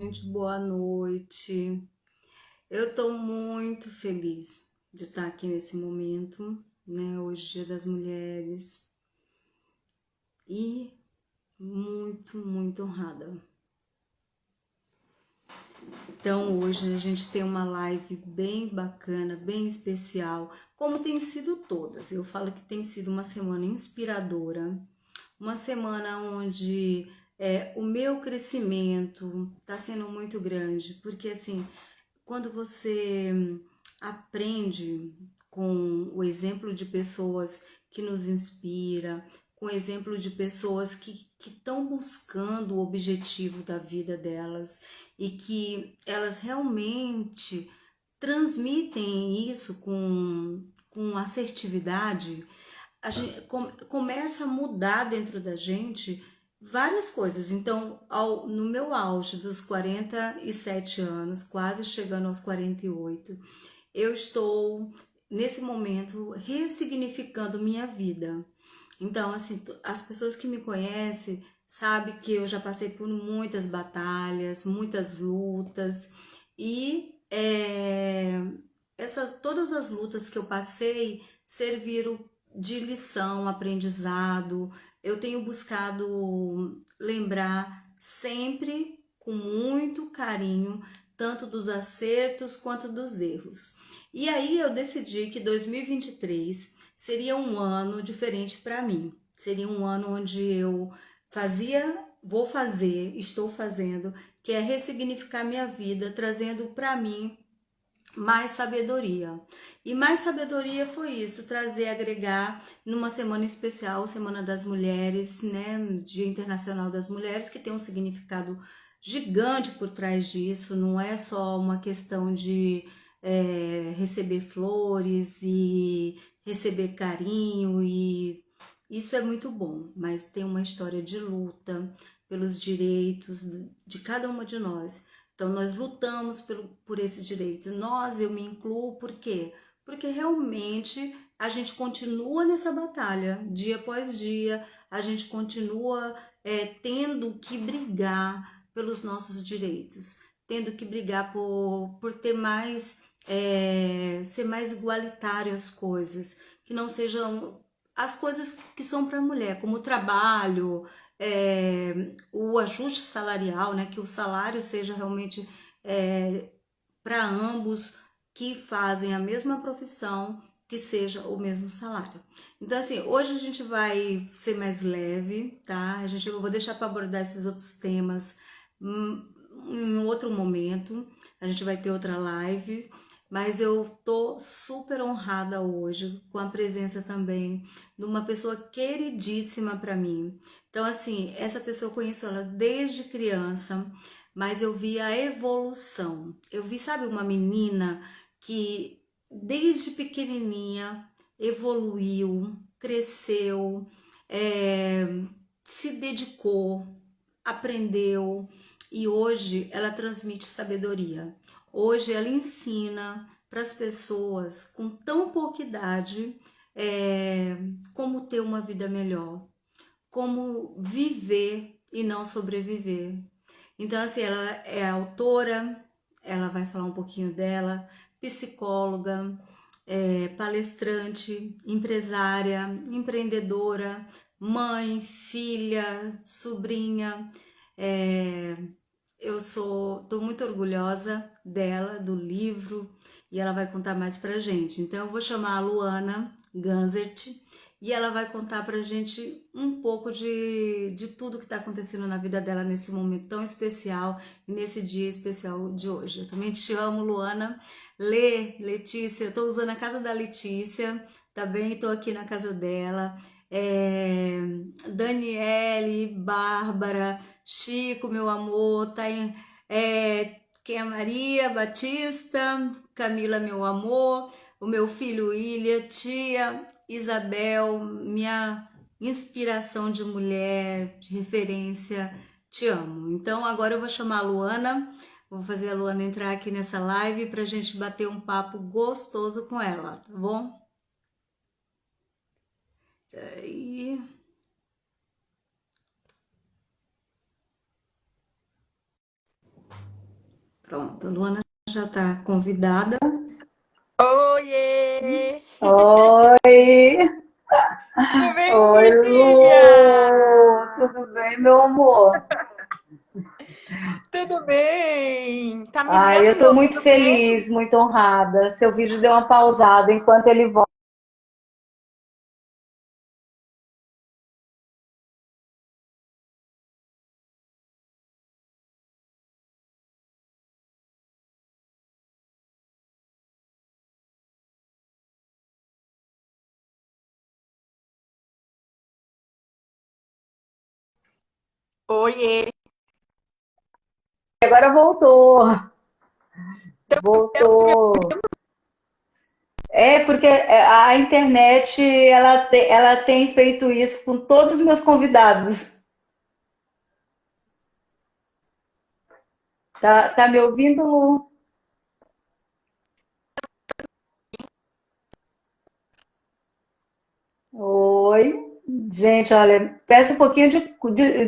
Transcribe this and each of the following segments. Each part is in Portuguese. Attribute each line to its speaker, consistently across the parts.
Speaker 1: Gente, boa noite. Eu estou muito feliz de estar aqui nesse momento, né? Hoje, Dia das Mulheres, e muito honrada. Então, hoje a gente tem uma live bem bacana, bem especial, como tem sido todas. Eu falo que tem sido uma semana inspiradora, uma semana onde o meu crescimento está sendo muito grande, porque assim, quando você aprende com o exemplo de pessoas que nos inspira, com o exemplo de pessoas que estão buscando o objetivo da vida delas e que elas realmente transmitem isso com assertividade, a gente começa a mudar dentro da gente várias coisas. Então, no meu auge dos 47 anos, quase chegando aos 48, eu estou nesse momento ressignificando minha vida. Então, assim, as pessoas que me conhecem sabem que eu já passei por muitas batalhas, muitas lutas e todas as lutas que eu passei serviram de lição, aprendizado. Eu tenho buscado lembrar sempre com muito carinho, tanto dos acertos quanto dos erros. E aí eu decidi que 2023 seria um ano diferente para mim. Seria um ano onde eu vou fazer, estou fazendo, que é ressignificar minha vida, trazendo para mim mais sabedoria. E mais sabedoria foi isso, trazer, agregar numa semana especial, Semana das Mulheres, né, Dia Internacional das Mulheres, que tem um significado gigante por trás disso, não é só uma questão de receber flores e receber carinho, e isso é muito bom, mas tem uma história de luta pelos direitos de cada uma de nós. Então, nós lutamos por esses direitos. Eu me incluo, por quê? Porque realmente a gente continua nessa batalha, dia após dia, a gente continua tendo que brigar pelos nossos direitos, tendo que brigar por ter mais, ser mais igualitário as coisas, que não sejam as coisas que são para a mulher, como o trabalho, o ajuste salarial, né, que o salário seja realmente para ambos que fazem a mesma profissão, que seja o mesmo salário. Então, assim, hoje a gente vai ser mais leve, tá? Eu vou deixar para abordar esses outros temas em outro momento. A gente vai ter outra live, mas eu tô super honrada hoje com a presença também de uma pessoa queridíssima para mim. Então, assim, essa pessoa eu conheço ela desde criança, mas eu vi a evolução. Eu vi, sabe, uma menina que desde pequenininha evoluiu, cresceu, é, se dedicou, aprendeu e hoje ela transmite sabedoria. Hoje ela ensina para as pessoas com tão pouca idade como ter uma vida melhor, como viver e não sobreviver. Então, assim, ela é autora, ela vai falar um pouquinho dela, psicóloga, palestrante, empresária, empreendedora, mãe, filha, sobrinha. É, tô muito orgulhosa dela, do livro, e ela vai contar mais pra gente. Então eu vou chamar a Luana Ganzert e ela vai contar pra gente um pouco de tudo que está acontecendo na vida dela nesse momento tão especial e nesse dia especial de hoje. Eu também te amo, Luana. Letícia, eu tô usando a casa da Letícia, tá bem? Tô aqui na casa dela. É, Daniele, Bárbara, Chico, meu amor, tá em, quem é Maria Batista, Camila, meu amor, o meu filho William, tia Isabel, minha inspiração de mulher, de referência, te amo. Então agora eu vou chamar a Luana, vou fazer a Luana entrar aqui nessa live pra gente bater um papo gostoso com ela, tá bom? E Pronto, a Luana já está convidada.
Speaker 2: Oiê!
Speaker 3: Oi,
Speaker 2: Tudo bem,
Speaker 3: oi
Speaker 2: Lindinha?
Speaker 3: Lu, tudo bem, meu amor?
Speaker 2: Tudo bem? Tá me
Speaker 3: Ai,
Speaker 2: vendo
Speaker 3: eu
Speaker 2: e me
Speaker 3: tô muito
Speaker 2: ouvindo bem?
Speaker 3: feliz, muito honrada. Seu vídeo deu uma pausada enquanto ele volta.
Speaker 2: Oiê!
Speaker 3: Agora voltou, voltou. É porque a internet ela tem feito isso com todos os meus convidados. Tá me ouvindo, Lu? Oi, gente, olha, peça um pouquinho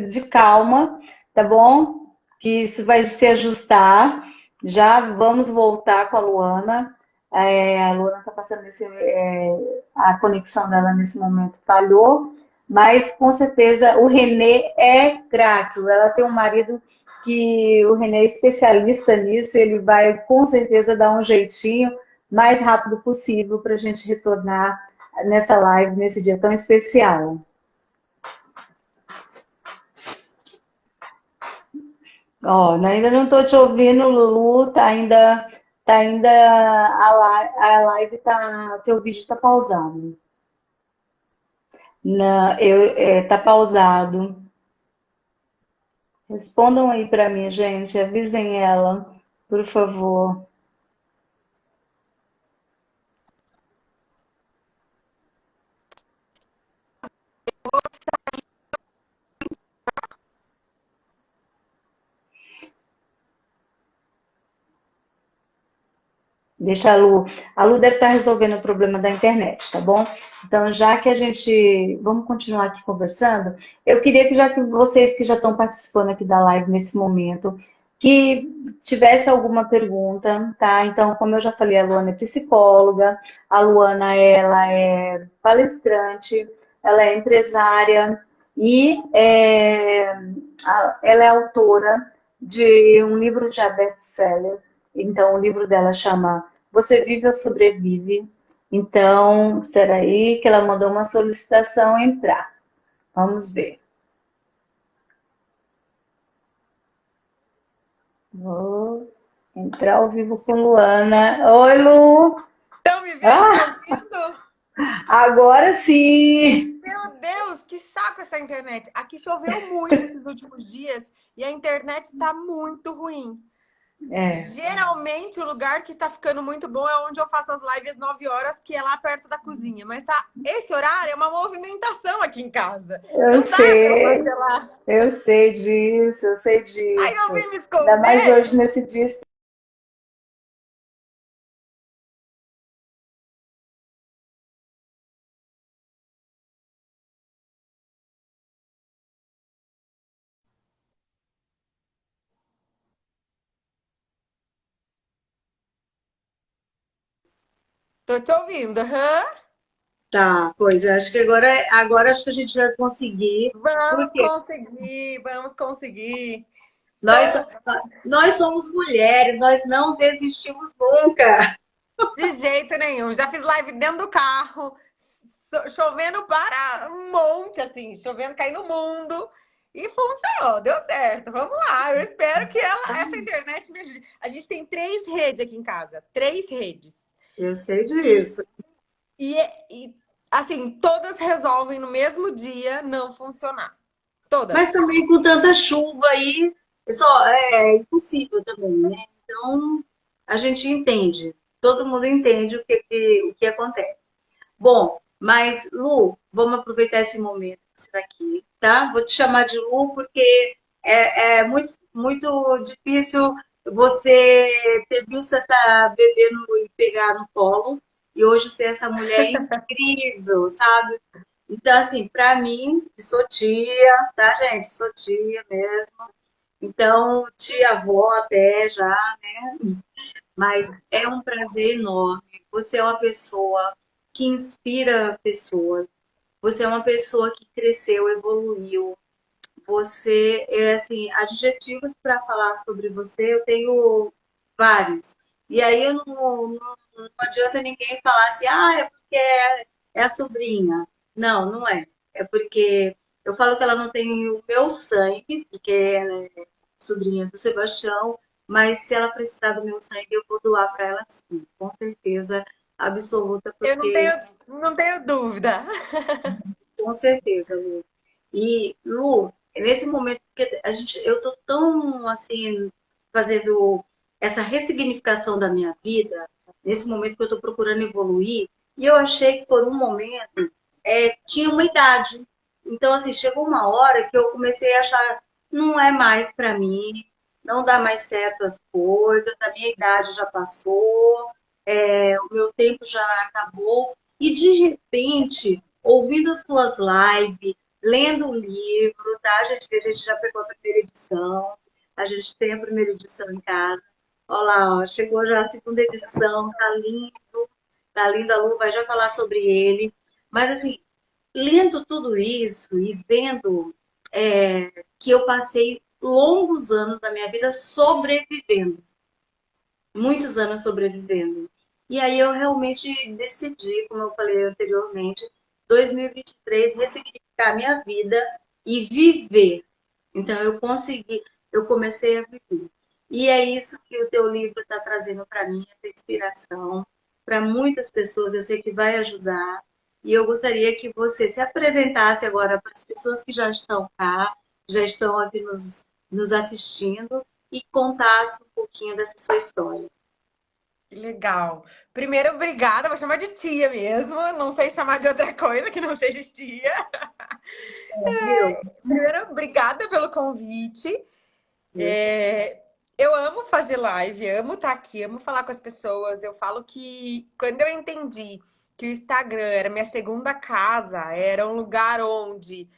Speaker 3: de calma, tá bom? Que isso vai se ajustar. Já vamos voltar com a Luana. A Luana está passando a conexão dela nesse momento falhou, mas com certeza o Renê é craque. Ela tem um marido que o Renê é especialista nisso, ele vai com certeza dar um jeitinho mais rápido possível para a gente retornar nessa live, nesse dia tão especial. Ó, ainda não estou te ouvindo, Lulu, tá ainda a live tá, teu vídeo tá pausado. Tá pausado. Respondam aí para mim, gente, avisem ela, por favor. Deixa a Lu deve estar resolvendo o problema da internet, tá bom? Então, já que a gente, vamos continuar aqui conversando, eu queria que já que vocês que já estão participando aqui da live nesse momento, que tivesse alguma pergunta, tá? Então, como eu já falei, a Luana é psicóloga, a Luana, ela é palestrante, ela é empresária e ela é autora de um livro já best-seller. Então, o livro dela chama Você Vive ou Sobrevive. Então, será aí que ela mandou uma solicitação entrar. Vamos ver. Vou entrar ao vivo com Luana. Oi, Lu!
Speaker 2: Estão me vendo e me
Speaker 3: Ah,
Speaker 2: ouvindo?
Speaker 3: agora sim!
Speaker 2: Meu Deus, que saco essa internet! Aqui choveu muito esses últimos dias e a internet tá muito ruim.
Speaker 3: É,
Speaker 2: Geralmente o lugar que tá ficando muito bom é onde eu faço as lives às 9 horas, que é lá perto da cozinha. Mas tá, esse horário é uma movimentação aqui em casa.
Speaker 3: eu
Speaker 2: Não dá pra eu
Speaker 3: sei,
Speaker 2: fazer lá.
Speaker 3: eu sei disso, eu sei
Speaker 2: Aí eu
Speaker 3: disso.
Speaker 2: vim me
Speaker 3: Ainda mais
Speaker 2: esconder.
Speaker 3: hoje nesse dia.
Speaker 2: Tô te ouvindo, aham.
Speaker 1: Tá, pois acho que agora acho que a gente vai conseguir,
Speaker 2: Vamos
Speaker 1: porque
Speaker 2: conseguir, vamos conseguir.
Speaker 1: nós,
Speaker 2: Estou
Speaker 1: nós somos mulheres, nós não desistimos nunca.
Speaker 2: de jeito nenhum. Já fiz live dentro do carro, chovendo para um monte, assim, chovendo, cair no mundo. E funcionou, deu certo. Vamos lá. Eu espero que essa internet me ajude. A gente tem 3 redes aqui em casa, 3 redes.
Speaker 1: Eu sei
Speaker 2: E,
Speaker 1: disso.
Speaker 2: e assim, todas resolvem no mesmo dia não funcionar. Todas.
Speaker 1: Mas também com tanta chuva aí, é impossível também, né? Então, a gente entende, todo mundo entende o que acontece. Bom, mas Lu, vamos aproveitar esse momento que você está aqui, tá? Vou te chamar de Lu porque é muito difícil você ter visto essa bebê e pegar no colo e hoje ser essa mulher incrível, sabe? Então, assim, para mim, que sou tia, tá, gente? Sou tia mesmo. Então, tia-avó até já, mas é um prazer enorme. Você é uma pessoa que inspira pessoas. Você é uma pessoa que cresceu, evoluiu. Você, é assim, adjetivos para falar sobre você, eu tenho vários. E aí eu não adianta ninguém falar assim, ah, é porque é a sobrinha. Não, não é. É porque eu falo que ela não tem o meu sangue, porque ela é sobrinha do Sebastião, mas se ela precisar do meu sangue, eu vou doar para ela sim, com certeza absoluta,
Speaker 2: Eu
Speaker 1: porque
Speaker 2: não tenho dúvida.
Speaker 1: com certeza, Lu. E, Lu, nesse momento que eu tô tão assim fazendo essa ressignificação da minha vida, nesse momento que eu estou procurando evoluir, e eu achei que por um momento tinha uma idade. Então, assim, chegou uma hora que eu comecei a achar não é mais para mim, não dá mais certo as coisas, a minha idade já passou, o meu tempo já acabou, e de repente ouvindo as tuas lives, lendo o livro, tá, gente? Que a gente já pegou a primeira edição, a gente tem a primeira edição em casa. Olha lá, ó, chegou já a segunda edição, tá lindo, a Lu vai já falar sobre ele. Mas, assim, lendo tudo isso e vendo que eu passei longos anos da minha vida sobrevivendo, muitos anos sobrevivendo. E aí eu realmente decidi, como eu falei anteriormente, 2023, ressignificar a minha vida e viver. Então eu comecei a viver. E é isso que o teu livro está trazendo para mim, essa inspiração. Para muitas pessoas, eu sei que vai ajudar. E eu gostaria que você se apresentasse agora para as pessoas que já estão cá, já estão aqui nos assistindo, e contasse um pouquinho dessa sua história.
Speaker 2: Que legal. Primeiro, obrigada. Vou chamar de tia mesmo. Não sei chamar de outra coisa que não seja tia.
Speaker 1: Viu?
Speaker 2: Primeiro, obrigada pelo convite. Eu amo fazer live, amo estar aqui, amo falar com as pessoas. Eu falo que quando eu entendi que o Instagram era minha segunda casa, era um lugar onde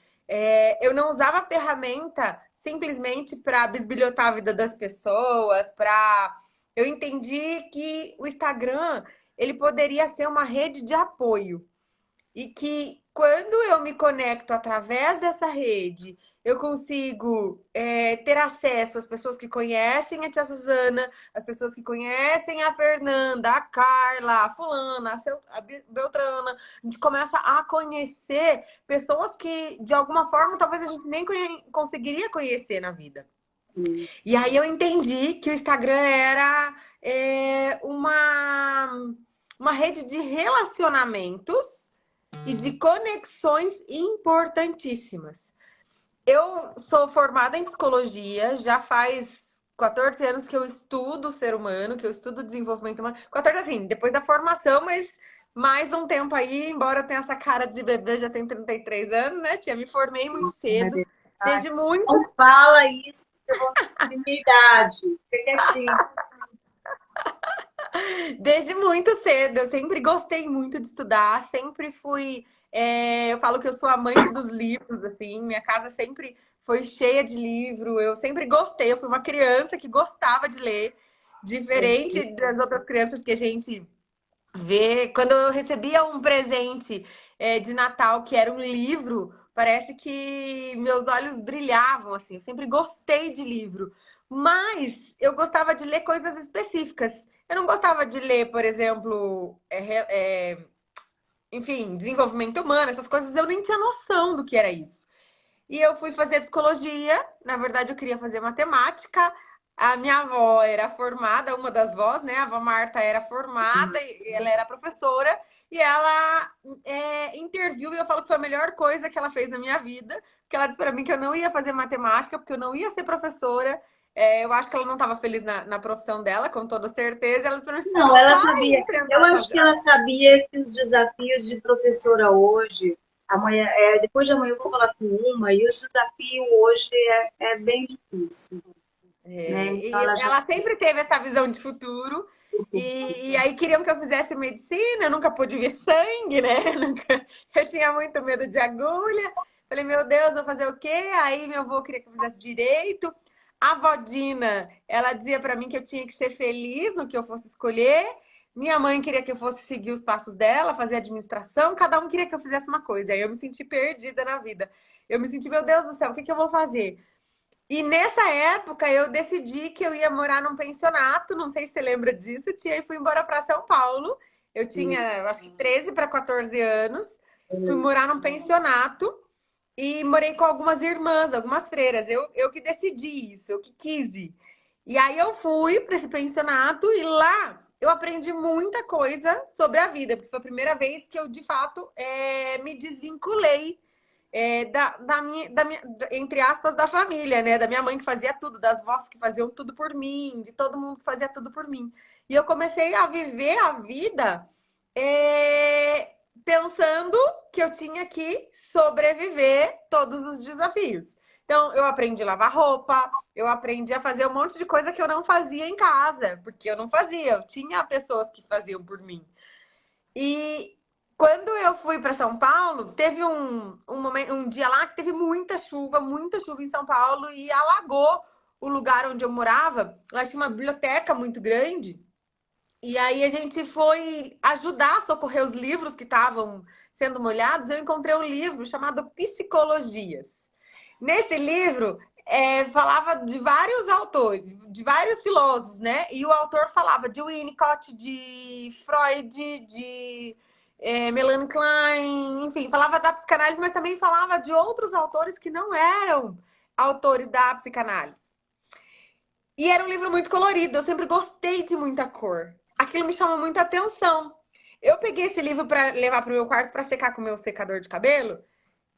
Speaker 2: eu não usava a ferramenta simplesmente para bisbilhotar a vida das pessoas, para eu entendi que o Instagram ele poderia ser uma rede de apoio. E que quando eu me conecto através dessa rede, eu consigo ter acesso às pessoas que conhecem a tia Suzana, as pessoas que conhecem a Fernanda, a Carla, a Fulana, a Beltrana. A gente começa a conhecer pessoas que, de alguma forma, talvez a gente nem conseguiria conhecer na vida. E aí eu entendi que o Instagram era uma rede de relacionamentos e de conexões importantíssimas. Eu sou formada em psicologia, já faz 14 anos que eu estudo o ser humano, que eu estudo o desenvolvimento humano. 14 assim, depois da formação, mas mais um tempo aí, embora eu tenha essa cara de bebê, já tenho 33 anos, né, tia? Me formei muito cedo, desde muito...
Speaker 1: Não fala isso, porque eu vou descobrir minha idade. Fica quietinho.
Speaker 2: Desde muito cedo, eu sempre gostei muito de estudar, sempre fui. Eu falo que eu sou amante dos livros, assim, minha casa sempre foi cheia de livro, eu sempre gostei, eu fui uma criança que gostava de ler, diferente das outras crianças que a gente vê. Quando eu recebia um presente de Natal, que era um livro, parece que meus olhos brilhavam, assim, eu sempre gostei de livro, mas eu gostava de ler coisas específicas. Eu não gostava de ler, por exemplo, enfim, desenvolvimento humano, essas coisas, eu nem tinha noção do que era isso. E eu fui fazer psicologia, na verdade eu queria fazer matemática. A minha avó era formada, uma das vós, né? A avó Marta era formada, ela era professora, e ela interviu, e eu falo que foi a melhor coisa que ela fez na minha vida, porque ela disse para mim que eu não ia fazer matemática, porque eu não ia ser professora. Eu acho que ela não estava feliz na profissão dela, com toda certeza. Ela disse, você
Speaker 1: Não,
Speaker 2: não
Speaker 1: ela
Speaker 2: vai
Speaker 1: sabia. Eu
Speaker 2: enfrentar
Speaker 1: acho que ela sabia que os desafios de professora hoje, amanhã, depois de amanhã eu vou falar com uma, e os desafios hoje é bem difícil. Né? Então
Speaker 2: E
Speaker 1: ela já
Speaker 2: ela sempre teve essa visão de futuro. E aí queriam que eu fizesse medicina, eu nunca pude ver sangue, né? Eu tinha muito medo de agulha. Falei, meu Deus, vou fazer o quê? Aí meu avô queria que eu fizesse direito. A avó Dina, ela dizia pra mim que eu tinha que ser feliz no que eu fosse escolher. Minha mãe queria que eu fosse seguir os passos dela, fazer administração. Cada um queria que eu fizesse uma coisa. Aí eu me senti perdida na vida. Eu me senti, meu Deus do céu, o que que eu vou fazer? E nessa época eu decidi que eu ia morar num pensionato, não sei se você lembra disso, e aí fui embora para São Paulo. Eu tinha, eu acho que 13 para 14 anos. Fui morar num pensionato e morei com algumas irmãs, algumas freiras. Eu que decidi isso, eu que quis ir. E aí eu fui para esse pensionato e lá eu aprendi muita coisa sobre a vida, porque foi a primeira vez que eu, de fato, me desvinculei entre aspas, da família, né? Da minha mãe que fazia tudo, das vós que faziam tudo por mim, de todo mundo que fazia tudo por mim. E eu comecei a viver a vida pensando que eu tinha que sobreviver todos os desafios. Então, eu aprendi a lavar roupa, eu aprendi a fazer um monte de coisa que eu não fazia em casa, porque eu não fazia, eu tinha pessoas que faziam por mim. E quando eu fui para São Paulo, teve um dia lá que teve muita chuva em São Paulo e alagou o lugar onde eu morava. Lá tinha uma biblioteca muito grande. E aí a gente foi ajudar a socorrer os livros que estavam sendo molhados. Eu encontrei um livro chamado Psicologias. Nesse livro, falava de vários autores, de vários filósofos, né? E o autor falava de Winnicott, de Freud, de Melanie Klein, enfim, falava da psicanálise, mas também falava de outros autores que não eram autores da psicanálise. E era um livro muito colorido, eu sempre gostei de muita cor. Aquilo me chamou muita atenção. Eu peguei esse livro para levar para o meu quarto para secar com o meu secador de cabelo.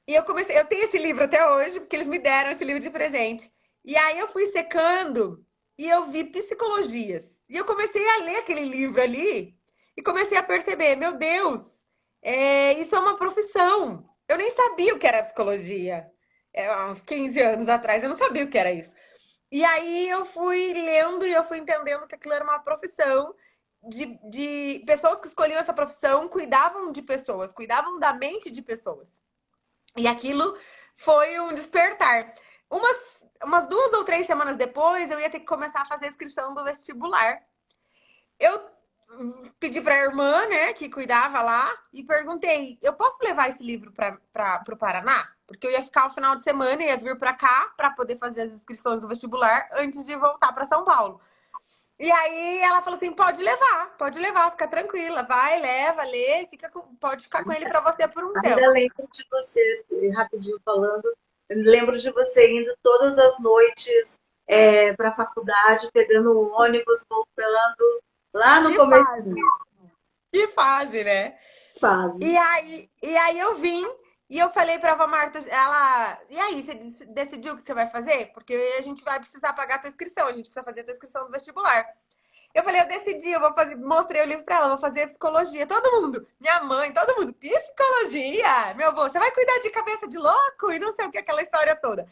Speaker 2: E eu tenho esse livro até hoje, porque eles me deram esse livro de presente. E aí eu fui secando e eu vi psicologias. E eu comecei a ler aquele livro ali e comecei a perceber, meu Deus, isso é uma profissão. Eu nem sabia o que era psicologia. Há uns 15 anos atrás, eu não sabia o que era isso. E aí eu fui lendo e eu fui entendendo que aquilo era uma profissão de pessoas que escolhiam essa profissão, cuidavam de pessoas, cuidavam da mente de pessoas. E aquilo foi um despertar. Umas 2 ou 3 semanas depois, eu ia ter que começar a fazer a inscrição do vestibular. Eu pedi para a irmã, né, que cuidava lá, e perguntei: eu posso levar esse livro para o Paraná? Porque eu ia ficar o final de semana, ia vir para cá para poder fazer as inscrições do vestibular antes de voltar para São Paulo. E aí ela falou assim: pode levar, fica tranquila, vai, leva, lê, pode ficar com ele para você por um tempo.
Speaker 3: Ainda lembro de você, rapidinho falando, eu lembro de você indo todas as noites para a faculdade, pegando o ônibus, voltando, lá no começo.
Speaker 2: Que fase, né?
Speaker 3: Fase.
Speaker 2: E aí eu vim e eu falei pra avó Marta, e aí, você decidiu o que você vai fazer? Porque a gente vai precisar pagar a tua inscrição, a gente precisa fazer a tua inscrição do vestibular. Eu falei, eu decidi, eu vou fazer, mostrei o livro pra ela, vou fazer psicologia. Todo mundo, minha mãe, todo mundo, psicologia! Meu avô, você vai cuidar de cabeça de louco e não sei o que, aquela história toda.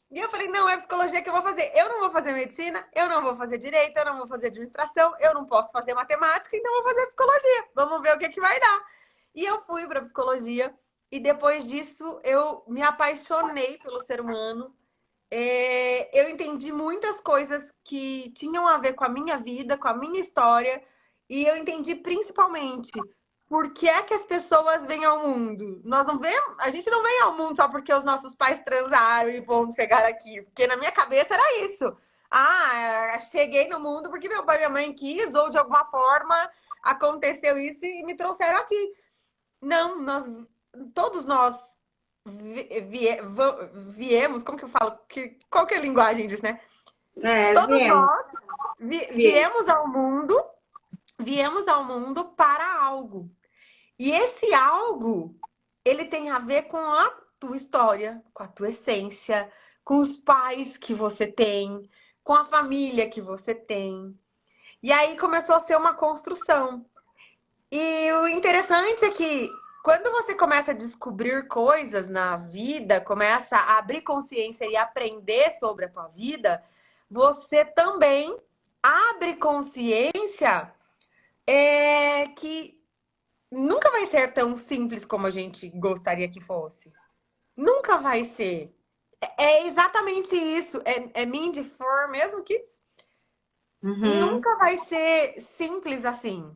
Speaker 2: E eu falei, não, é psicologia que eu vou fazer. Eu não vou fazer medicina, eu não vou fazer direito, eu não vou fazer administração, eu não posso fazer matemática, então eu vou fazer psicologia. Vamos ver o que vai dar. E eu fui para psicologia e depois disso eu me apaixonei pelo ser humano. Eu entendi muitas coisas que tinham a ver com a minha vida, com a minha história, e eu entendi principalmente por que é que as pessoas vêm ao mundo. A gente não vem ao mundo só porque os nossos pais transaram e vão chegar aqui, porque na minha cabeça era isso. Ah, cheguei no mundo porque meu pai e minha mãe quis, ou de alguma forma aconteceu isso e me trouxeram aqui. Não, todos nós viemos, como que eu falo? Qual que é a linguagem disso, né? Todos nós viemos ao mundo para algo. E esse algo, ele tem a ver com a tua história, com a tua essência, com os pais que você tem, com a família que você tem. E aí começou a ser uma construção. E o interessante é que quando você começa a descobrir coisas na vida, começa a abrir consciência e aprender sobre a tua vida, você também abre consciência que nunca vai ser tão simples como a gente gostaria que fosse. Nunca vai ser. É exatamente isso. É Mindy For mesmo que
Speaker 1: Uhum.
Speaker 2: nunca vai ser simples assim.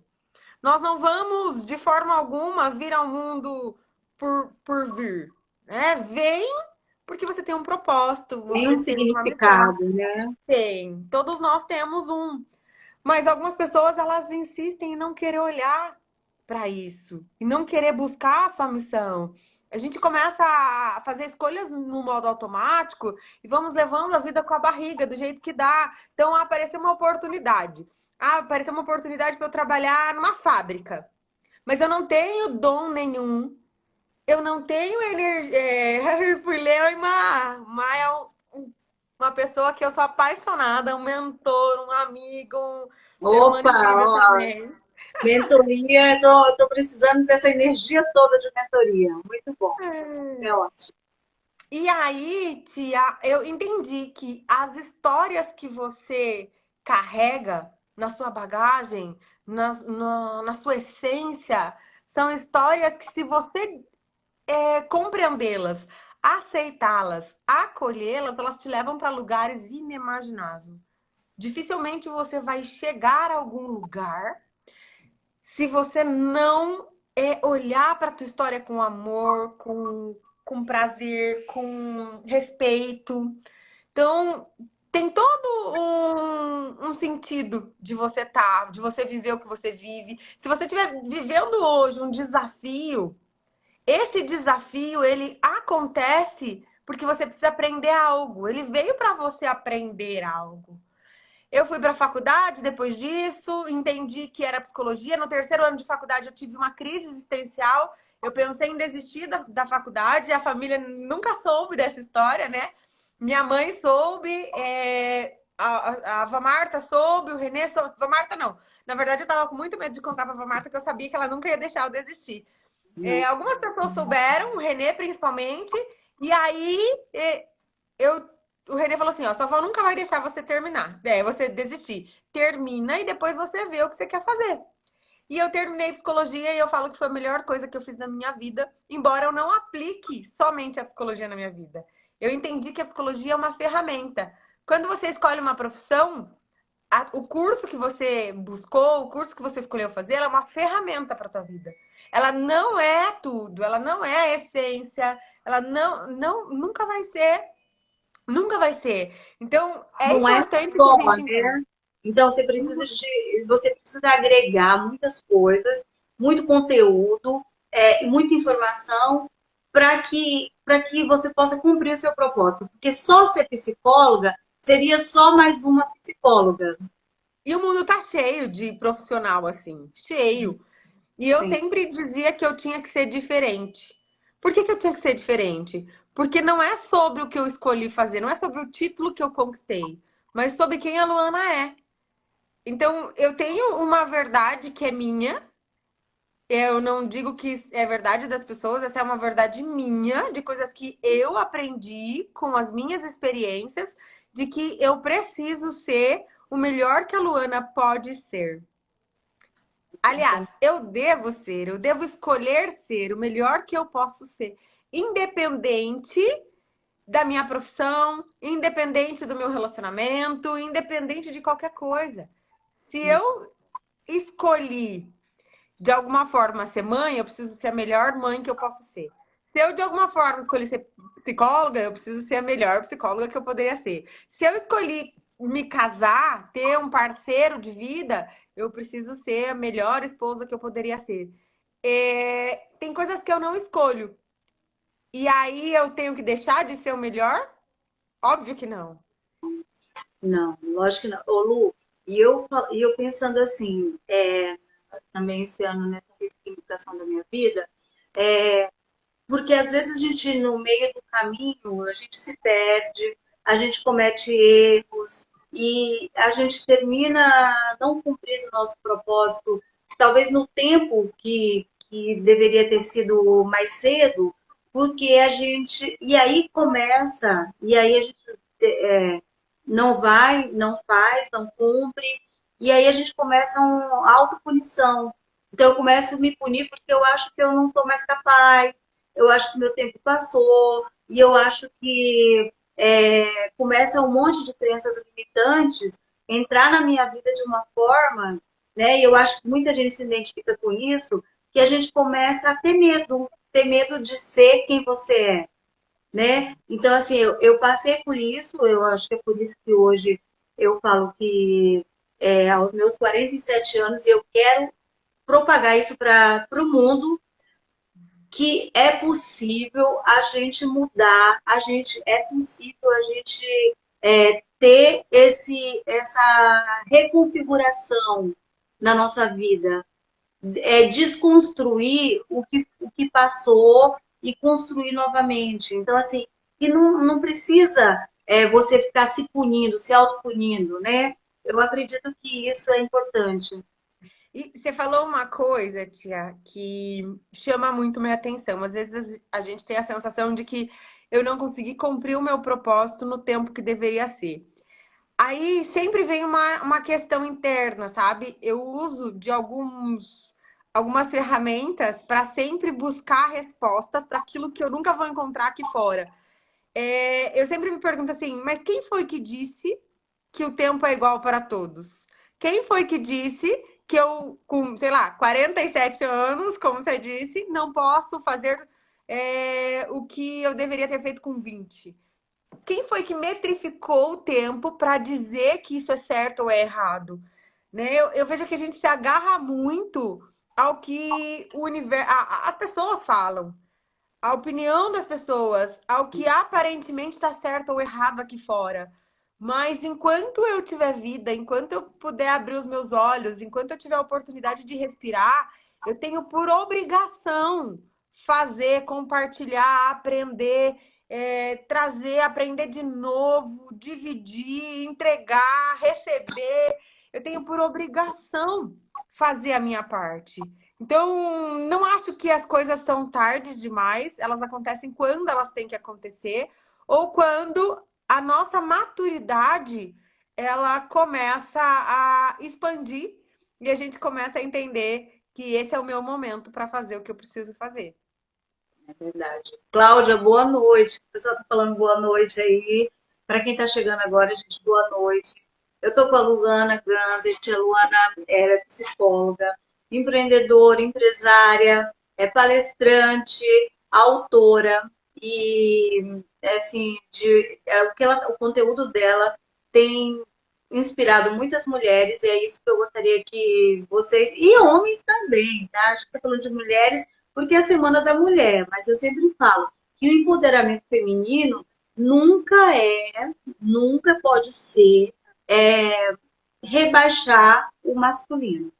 Speaker 2: Nós não vamos, de forma alguma, vir ao mundo por vir. Né? Vem porque você tem um propósito,
Speaker 1: Tem
Speaker 2: você
Speaker 1: um
Speaker 2: tem uma missão.
Speaker 1: significado, né?
Speaker 2: Tem. Todos nós temos um. Mas algumas pessoas, elas insistem em não querer olhar para isso. E não querer buscar a sua missão. A gente começa a fazer escolhas no modo automático e vamos levando a vida com a barriga, do jeito que dá. Então, apareceu uma oportunidade. Apareceu uma oportunidade para eu trabalhar numa fábrica. Mas eu não tenho dom nenhum. Eu não tenho energia. Herculeu e uma pessoa que eu sou apaixonada, um mentor, um amigo, um ser humano
Speaker 1: Opa,
Speaker 2: incrível
Speaker 1: ó,
Speaker 2: também.
Speaker 1: mentoria, tô precisando dessa energia toda de mentoria. Muito bom. É ótimo.
Speaker 2: E aí, Tia, eu entendi que as histórias que você carrega na sua bagagem, na sua essência, são histórias que, se você compreendê-las, aceitá-las, acolhê-las, elas te levam para lugares inimagináveis. Dificilmente você vai chegar a algum lugar se você não olhar para a tua história com amor, com prazer, com respeito. Então, tem todo um sentido de você estar, de você viver o que você vive. Se você estiver vivendo hoje um desafio, esse desafio, ele acontece porque você precisa aprender algo. Ele veio para você aprender algo. Eu fui para a faculdade depois disso, entendi que era psicologia. No terceiro ano de faculdade, eu tive uma crise existencial. Eu pensei em desistir da faculdade. A família nunca soube dessa história, né? Minha mãe soube, a Ava Marta soube, o Renê soube. Ava Marta não. Na verdade, eu estava com muito medo de contar para a Ava Marta que eu sabia que ela nunca ia deixar eu desistir.
Speaker 1: Não.
Speaker 2: Algumas pessoas souberam, o Renê principalmente, e aí eu, o Renê falou assim: ó, sua avó nunca vai deixar você terminar, você desistir. Termina e depois você vê o que você quer fazer. E eu terminei psicologia e eu falo que foi a melhor coisa que eu fiz na minha vida, embora eu não aplique somente a psicologia na minha vida. Eu entendi que a psicologia é uma ferramenta. Quando você escolhe uma profissão, o curso que você buscou, o curso que você escolheu fazer, ela é uma ferramenta para a tua vida. Ela não é tudo, ela não é a essência, ela nunca vai ser, nunca vai ser. Então, é
Speaker 1: Não é
Speaker 2: importante que a
Speaker 1: só,
Speaker 2: gente entenda.
Speaker 1: né? Então você precisa agregar muitas coisas, muito conteúdo, muita informação para que você possa cumprir o seu propósito. Porque só ser psicóloga seria só mais uma psicóloga.
Speaker 2: E o mundo tá cheio de profissional assim, cheio. E eu
Speaker 1: Sim.
Speaker 2: sempre dizia que eu tinha que ser diferente. Por que eu tinha que ser diferente? Porque não é sobre o que eu escolhi fazer, não é sobre o título que eu conquistei, mas sobre quem a Luana é. Então, eu tenho uma verdade que é minha. Eu não digo que é verdade das pessoas, essa é uma verdade minha, de coisas que eu aprendi com as minhas experiências, de que eu preciso ser o melhor que a Luana pode ser. Aliás, eu devo escolher ser o melhor que eu posso ser, independente da minha profissão, independente do meu relacionamento, independente de qualquer coisa. Se eu escolhi de alguma forma ser mãe, eu preciso ser a melhor mãe que eu posso ser. Se eu de alguma forma escolhi ser psicóloga, eu preciso ser a melhor psicóloga que eu poderia ser. Se eu escolhi me casar, ter um parceiro de vida, eu preciso ser a melhor esposa que eu poderia ser. Tem coisas que eu não escolho. E aí eu tenho que deixar de ser o melhor? Óbvio que não.
Speaker 1: Não, lógico que não. Ô, Lu, e eu pensando assim, também esse ano nessa ressignificação da minha vida, porque às vezes a gente, no meio do caminho, a gente se perde, a gente comete erros e a gente termina não cumprindo o nosso propósito, talvez no tempo que deveria ter sido mais cedo, porque a gente. E aí começa, e aí a gente não vai, não faz, não cumpre, e aí a gente começa uma autopunição. Então eu começo a me punir porque eu acho que eu não sou mais capaz, eu acho que meu tempo passou, e eu acho que começa um monte de crenças limitantes entrar na minha vida de uma forma, né? E eu acho que muita gente se identifica com isso, que a gente começa a ter medo de ser quem você é, né? Então, assim, eu passei por isso, eu acho que é por isso que hoje eu falo que aos meus 47 anos eu quero propagar isso para o mundo, que é possível a gente mudar, é possível a gente ter essa reconfiguração na nossa vida, desconstruir o que passou e construir novamente. Então, assim, que não precisa você ficar se punindo, se autopunindo, né? Eu acredito que isso é importante.
Speaker 2: E você falou uma coisa, tia, que chama muito minha atenção. Às vezes a gente tem a sensação de que eu não consegui cumprir o meu propósito no tempo que deveria ser. Aí sempre vem uma questão interna, sabe? Eu uso de algumas ferramentas para sempre buscar respostas para aquilo que eu nunca vou encontrar aqui fora. Eu sempre me pergunto assim, mas quem foi que disse que o tempo é igual para todos? Quem foi que disse que eu, com, sei lá, 47 anos, como você disse, não posso fazer o que eu deveria ter feito com 20? Quem foi que metrificou o tempo para dizer que isso é certo ou é errado? Né? Eu vejo que a gente se agarra muito ao que o universo, as pessoas falam, a opinião das pessoas, ao que aparentemente está certo ou errado aqui fora. Mas enquanto eu tiver vida, enquanto eu puder abrir os meus olhos, enquanto eu tiver a oportunidade de respirar, eu tenho por obrigação fazer, compartilhar, aprender, trazer, aprender de novo, dividir, entregar, receber. Eu tenho por obrigação fazer a minha parte. Então, não acho que as coisas são tardes demais, elas acontecem quando elas têm que acontecer, ou quando a nossa maturidade ela começa a expandir e a gente começa a entender que esse é o meu momento para fazer o que eu preciso fazer.
Speaker 1: É verdade. Cláudia, boa noite. O pessoal está falando boa noite aí. Para quem está chegando agora, gente, boa noite. Eu estou com a Luana Ganser. A Luana é psicóloga, empreendedora, empresária, é palestrante, autora e assim, o conteúdo dela tem inspirado muitas mulheres e é isso que eu gostaria que vocês e homens também, tá? A gente está falando de mulheres porque é a Semana da Mulher, mas eu sempre falo que o empoderamento feminino nunca pode ser é, rebaixar o masculino.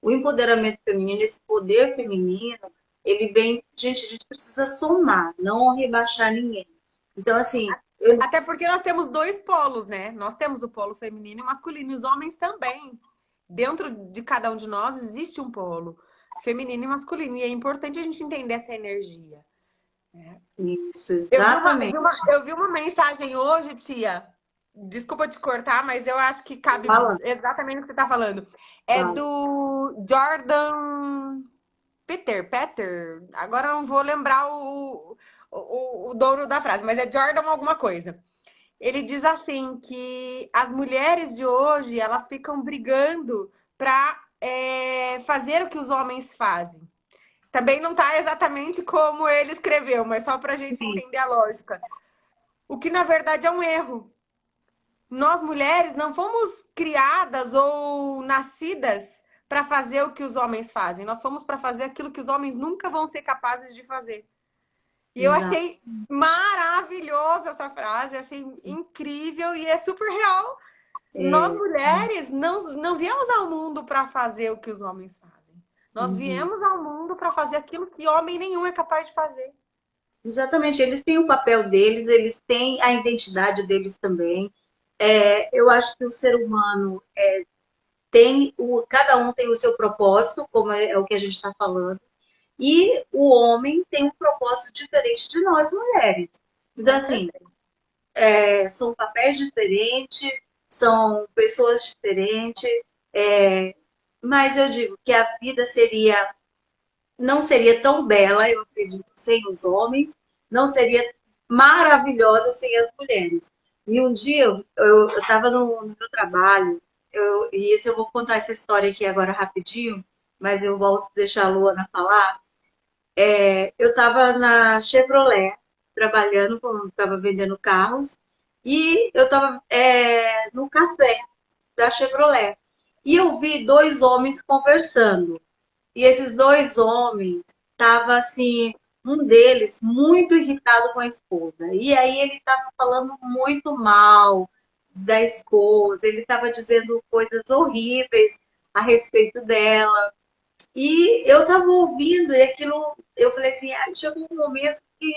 Speaker 1: O empoderamento feminino, esse poder feminino, ele vem, gente, a gente precisa somar, não rebaixar ninguém. Então, assim,
Speaker 2: Até porque nós temos dois polos, né? Nós temos o polo feminino e masculino, e os homens também. Dentro de cada um de nós existe um polo feminino e masculino, e é importante a gente entender essa energia.
Speaker 1: isso,
Speaker 2: Eu vi uma,
Speaker 1: exatamente.
Speaker 2: eu vi uma mensagem hoje, tia. Desculpa te cortar, mas eu acho que cabe
Speaker 1: Fala,
Speaker 2: exatamente o que você está falando. É
Speaker 1: fala.
Speaker 2: do Jordan Peter. Agora eu não vou lembrar o dono da frase, mas é Jordan alguma coisa. Ele diz assim que as mulheres de hoje elas ficam brigando para fazer o que os homens fazem. Também não está exatamente como ele escreveu, mas só para a gente
Speaker 1: Sim,
Speaker 2: entender a lógica. O que na verdade é um erro. Nós mulheres não fomos criadas ou nascidas para fazer o que os homens fazem. Nós fomos para fazer aquilo que os homens nunca vão ser capazes de fazer. E eu
Speaker 1: exato.
Speaker 2: achei maravilhosa essa frase, achei incrível e é super real. Nós
Speaker 1: É,
Speaker 2: mulheres não viemos ao mundo para fazer o que os homens fazem. Nós
Speaker 1: uhum.
Speaker 2: viemos ao mundo para fazer aquilo que homem nenhum é capaz de fazer.
Speaker 1: Exatamente, eles têm o papel deles, eles têm a identidade deles também. Eu acho que o ser humano cada um tem o seu propósito, como é o que a gente está falando, e o homem tem um propósito diferente de nós mulheres. Então,
Speaker 2: Com
Speaker 1: assim,
Speaker 2: certeza.
Speaker 1: são papéis diferentes, são pessoas diferentes, mas eu digo que a vida não seria tão bela, eu acredito, sem os homens, não seria maravilhosa sem as mulheres. E um dia eu estava no meu trabalho, e esse eu vou contar essa história aqui agora rapidinho, mas eu volto a deixar a Luana falar. Eu estava na Chevrolet, trabalhando, estava vendendo carros, e eu estava no café da Chevrolet. E eu vi dois homens conversando. E esses dois homens estavam assim, um deles muito irritado com a esposa. E aí ele estava falando muito mal da esposa, ele estava dizendo coisas horríveis a respeito dela. E eu estava ouvindo, e aquilo, eu falei assim, chegou um momento que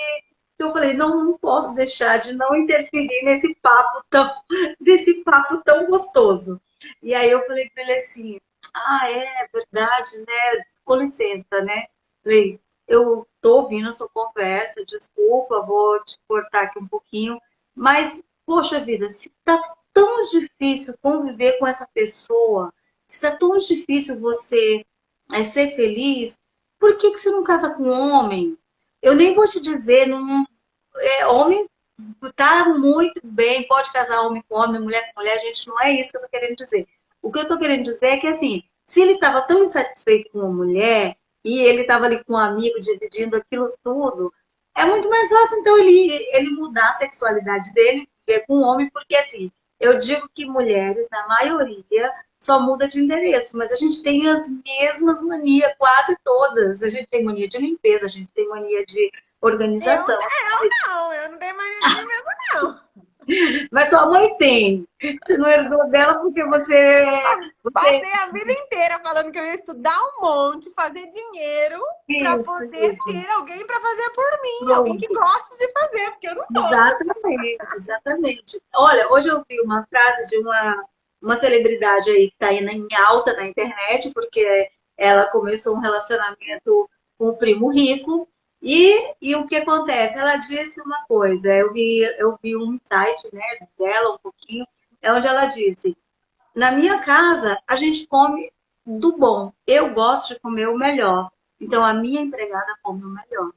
Speaker 1: eu falei, não, não posso deixar de não interferir nesse papo tão gostoso. E aí eu falei para ele assim, é verdade, né? Com licença, né? Falei, eu tô ouvindo a sua conversa, desculpa, vou te cortar aqui um pouquinho, mas, poxa vida, se tá tão difícil conviver com essa pessoa, se tá tão difícil você ser feliz, por que que você não casa com um homem? Eu nem vou te dizer, não, homem tá muito bem, pode casar homem com homem, mulher com mulher, gente, não é isso que eu tô querendo dizer. O que eu tô querendo dizer é que, assim, se ele estava tão insatisfeito com uma mulher e ele estava ali com um amigo dividindo aquilo tudo, é muito mais fácil, então, ele mudar a sexualidade dele, ver com um homem, porque, assim, eu digo que mulheres, na maioria, só muda de endereço, mas a gente tem as mesmas manias, quase todas. A gente tem mania de limpeza, a gente tem mania de organização.
Speaker 2: Eu não tenho mania de mim mesmo, não.
Speaker 1: Mas sua mãe tem. Você não herdou dela porque
Speaker 2: Passei a vida inteira falando que eu ia estudar um monte, fazer dinheiro para poder ter alguém para fazer por mim, alguém que goste de fazer, porque eu não tô.
Speaker 1: Exatamente, exatamente. Olha, hoje eu vi uma frase de uma celebridade aí que está aí em alta na internet, porque ela começou um relacionamento com o primo rico. E o que acontece? Ela disse uma coisa, eu vi um insight, né, dela um pouquinho, onde ela disse, na minha casa a gente come do bom, eu gosto de comer o melhor, então a minha empregada come o melhor.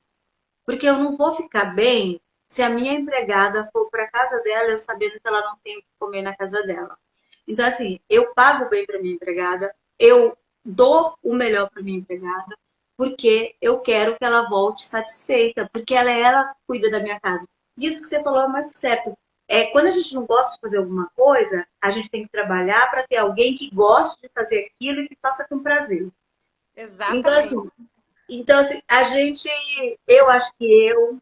Speaker 1: Porque eu não vou ficar bem se a minha empregada for para casa dela, eu sabendo que ela não tem o que comer na casa dela. Então, assim, eu pago bem para minha empregada, eu dou o melhor para minha empregada, porque eu quero que ela volte satisfeita, porque ela que cuida da minha casa. Isso que você falou é mais certo. Quando a gente não gosta de fazer alguma coisa, a gente tem que trabalhar para ter alguém que goste de fazer aquilo e que faça com prazer.
Speaker 2: Exatamente.
Speaker 1: Então, assim, eu acho que eu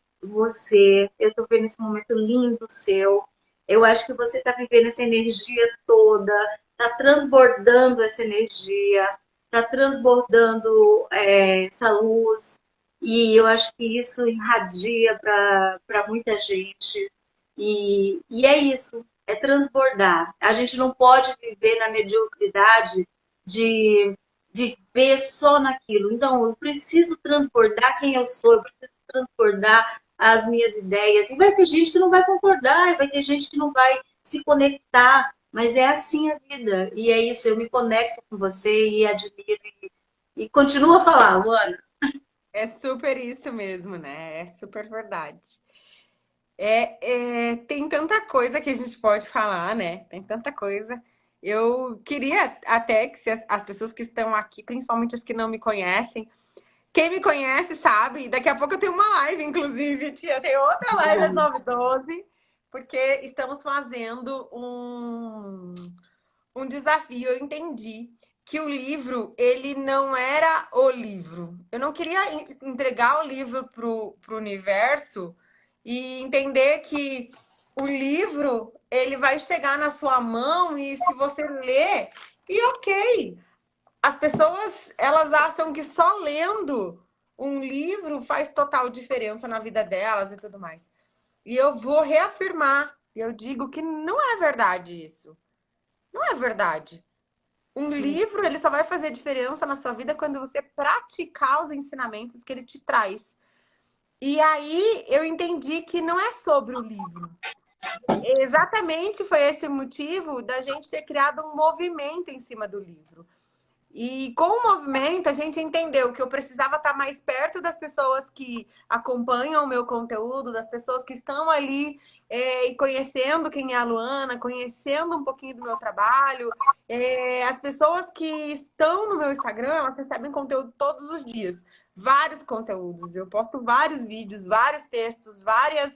Speaker 1: tô vendo esse momento lindo seu, eu acho que você tá vivendo essa energia toda, tá transbordando essa energia, tá transbordando essa luz, e eu acho que isso irradia para muita gente, e é isso, é transbordar. A gente não pode viver na mediocridade de viver só naquilo. Então, eu preciso transbordar quem eu sou, eu preciso transbordar as minhas ideias. E vai ter gente que não vai concordar, e vai ter gente que não vai se conectar, mas é assim a vida. E é isso, eu me conecto com você e admiro. E continuo a falar, Luana.
Speaker 2: É super isso mesmo, né? É super verdade. Tem tanta coisa que a gente pode falar, né? Tem tanta coisa. Eu queria até que se as pessoas que estão aqui, principalmente as que não me conhecem, quem me conhece sabe, daqui a pouco eu tenho uma live, inclusive, tia, tem outra live às 9h12, porque estamos fazendo um desafio. Eu entendi que o livro, ele não era o livro. Eu não queria entregar o livro pro universo e entender que o livro, ele vai chegar na sua mão e se você ler, e ok. As pessoas, elas acham que só lendo um livro faz total diferença na vida delas e tudo mais. E eu vou reafirmar, eu digo que não é verdade isso. Não é verdade. Um
Speaker 1: Sim.
Speaker 2: livro, ele só vai fazer diferença na sua vida quando você praticar os ensinamentos que ele te traz. E aí eu entendi que não é sobre o livro. Exatamente foi esse o motivo da gente ter criado um movimento em cima do livro. E com o movimento, a gente entendeu que eu precisava estar mais perto das pessoas que acompanham o meu conteúdo, das pessoas que estão ali e conhecendo quem é a Luana, conhecendo um pouquinho do meu trabalho. As pessoas que estão no meu Instagram, elas recebem conteúdo todos os dias. Vários conteúdos. Eu posto vários vídeos, vários textos, várias...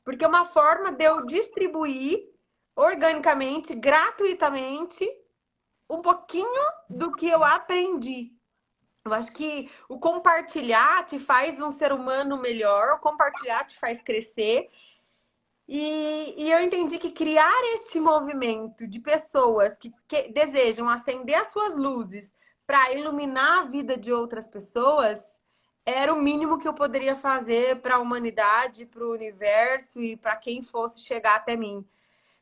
Speaker 2: Porque é uma forma de eu distribuir organicamente, gratuitamente, um pouquinho do que eu aprendi. Eu acho que o compartilhar te faz um ser humano melhor, o compartilhar te faz crescer. E eu entendi que criar este movimento de pessoas que desejam acender as suas luzes para iluminar a vida de outras pessoas era o mínimo que eu poderia fazer para a humanidade, para o universo e para quem fosse chegar até mim.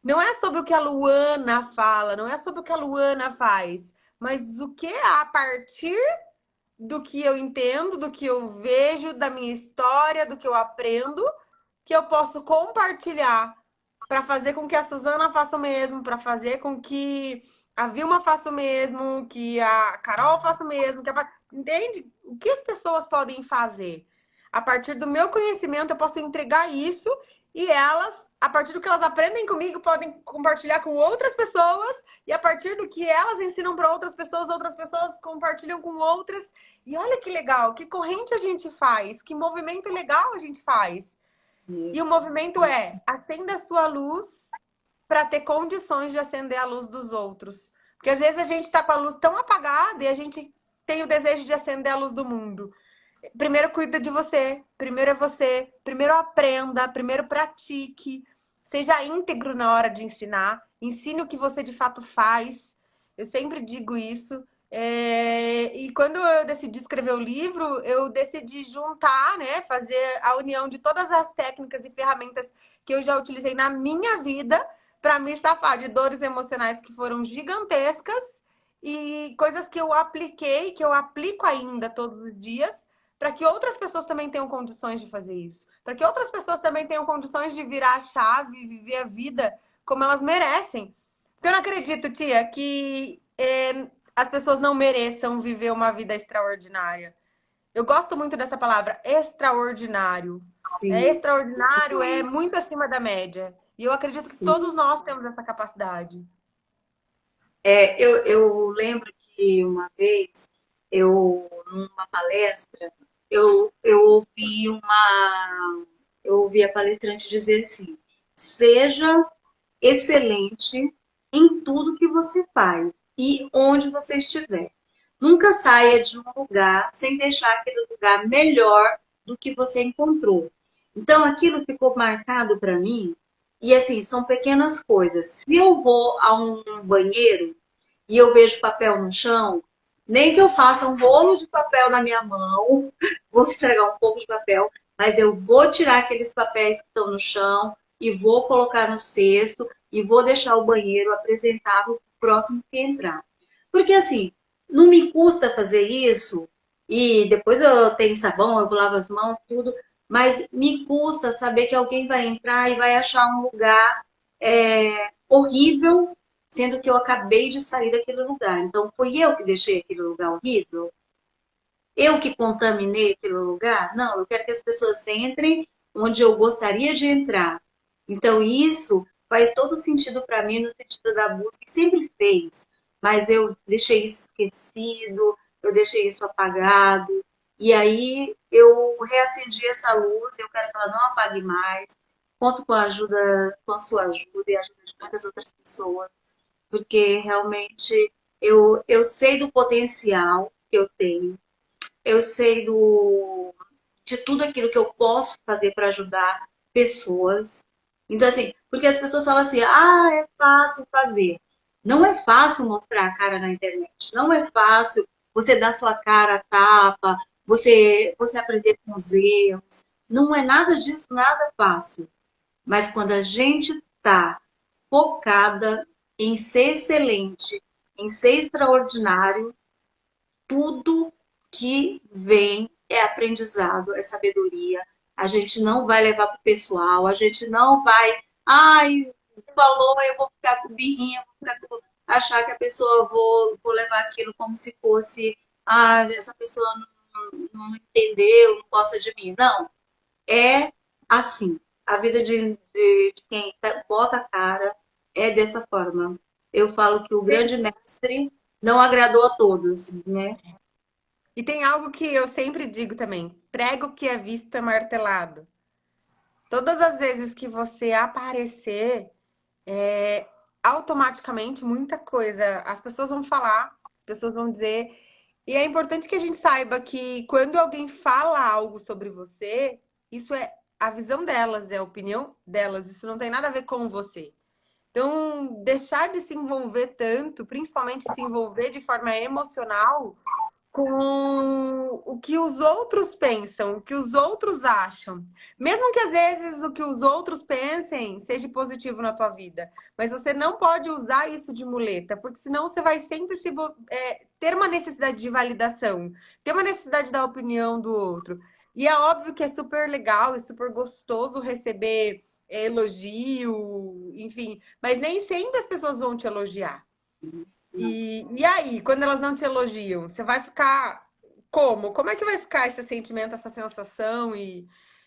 Speaker 2: Não é sobre o que a Luana fala, não é sobre o que a Luana faz, mas o que a partir do que eu entendo, do que eu vejo, da minha história, do que eu aprendo, que eu posso compartilhar para fazer com que a Suzana faça o mesmo, para fazer com que a Vilma faça o mesmo, que a Carol faça o mesmo, entende? O que as pessoas podem fazer? A partir do meu conhecimento, eu posso entregar isso e elas, a partir do que elas aprendem comigo, podem compartilhar com outras pessoas e a partir do que elas ensinam para outras pessoas compartilham com outras. E olha que legal, que corrente a gente faz, que movimento legal a gente faz. E o movimento é acenda a sua luz para ter condições de acender a luz dos outros. Porque às vezes a gente está com a luz tão apagada e a gente tem o desejo de acender a luz do mundo. Primeiro cuida de você, primeiro é você, primeiro aprenda, primeiro pratique, seja íntegro na hora de ensinar, ensine o que você de fato faz. Eu sempre digo isso. E quando eu decidi escrever o livro, eu decidi juntar, né, fazer a união de todas as técnicas e ferramentas que eu já utilizei na minha vida para me safar de dores emocionais que foram gigantescas e coisas que eu apliquei, que eu aplico ainda todos os dias, para que outras pessoas também tenham condições de fazer isso, para que outras pessoas também tenham condições de virar a chave e viver a vida como elas merecem. Porque eu não acredito, tia, que as pessoas não mereçam viver uma vida extraordinária. Eu gosto muito dessa palavra, extraordinário.
Speaker 1: Sim,
Speaker 2: Extraordinário é muito acima da média. E eu acredito que
Speaker 1: sim.
Speaker 2: todos nós temos essa capacidade.
Speaker 1: Eu lembro que uma vez, numa palestra, eu eu ouvi a palestrante dizer assim: seja excelente em tudo que você faz e onde você estiver. Nunca saia de um lugar sem deixar aquele lugar melhor do que você encontrou. Então, aquilo ficou marcado para mim. E assim, são pequenas coisas. Se eu vou a um banheiro e eu vejo papel no chão, nem que eu faça um rolo de papel na minha mão, vou estragar um pouco de papel, mas eu vou tirar aqueles papéis que estão no chão e vou colocar no cesto e vou deixar o banheiro apresentável para o próximo que entrar. Porque assim, não me custa fazer isso e depois eu tenho sabão, eu lavo as mãos, tudo, mas me custa saber que alguém vai entrar e vai achar um lugar horrível, sendo que eu acabei de sair daquele lugar. Então, fui eu que deixei aquele lugar horrível? Eu que contaminei aquele lugar? Não, eu quero que as pessoas entrem onde eu gostaria de entrar. Então, isso faz todo sentido para mim, no sentido da busca, que sempre fez. Mas eu deixei isso esquecido, eu deixei isso apagado. E aí, eu reacendi essa luz, eu quero que ela não apague mais. Conto com a ajuda, com a sua ajuda e a ajuda de muitas outras pessoas, porque realmente eu sei do potencial que eu tenho, eu sei de tudo aquilo que eu posso fazer para ajudar pessoas. Então, assim, porque as pessoas falam assim, ah, é fácil fazer. Não é fácil mostrar a cara na internet. Não é fácil você dar sua cara a tapa, você aprender com os erros. Não é nada disso, nada fácil. Mas quando a gente está focada em ser excelente, em ser extraordinário, tudo que vem é aprendizado, é sabedoria. A gente não vai levar para o pessoal, a gente não vai, ai, falou, eu vou ficar com birrinha, vou ficar com... achar que a pessoa, vou levar aquilo como se fosse, essa pessoa não entendeu, não gosta de mim. Não, é assim. A vida de quem bota a cara é dessa forma. Eu falo que o grande mestre não agradou a todos, né?
Speaker 2: E tem algo que eu sempre digo também: prego que é visto é martelado. Todas as vezes que você aparecer, automaticamente muita coisa. As pessoas vão falar, as pessoas vão dizer. E é importante que a gente saiba que quando alguém fala algo sobre você, isso é a visão delas, é a opinião delas. Isso não tem nada a ver com você. Então, deixar de se envolver tanto, principalmente se envolver de forma emocional, com o que os outros pensam, o que os outros acham. Mesmo que às vezes o que os outros pensem seja positivo na tua vida. Mas você não pode usar isso de muleta, porque senão você vai sempre ter uma necessidade de validação, ter uma necessidade da opinião do outro. E é óbvio que é super legal e super gostoso receber elogio, enfim, mas nem sempre as pessoas vão te elogiar. E aí, quando elas não te elogiam, você vai ficar como? Como é que vai ficar esse sentimento, essa sensação?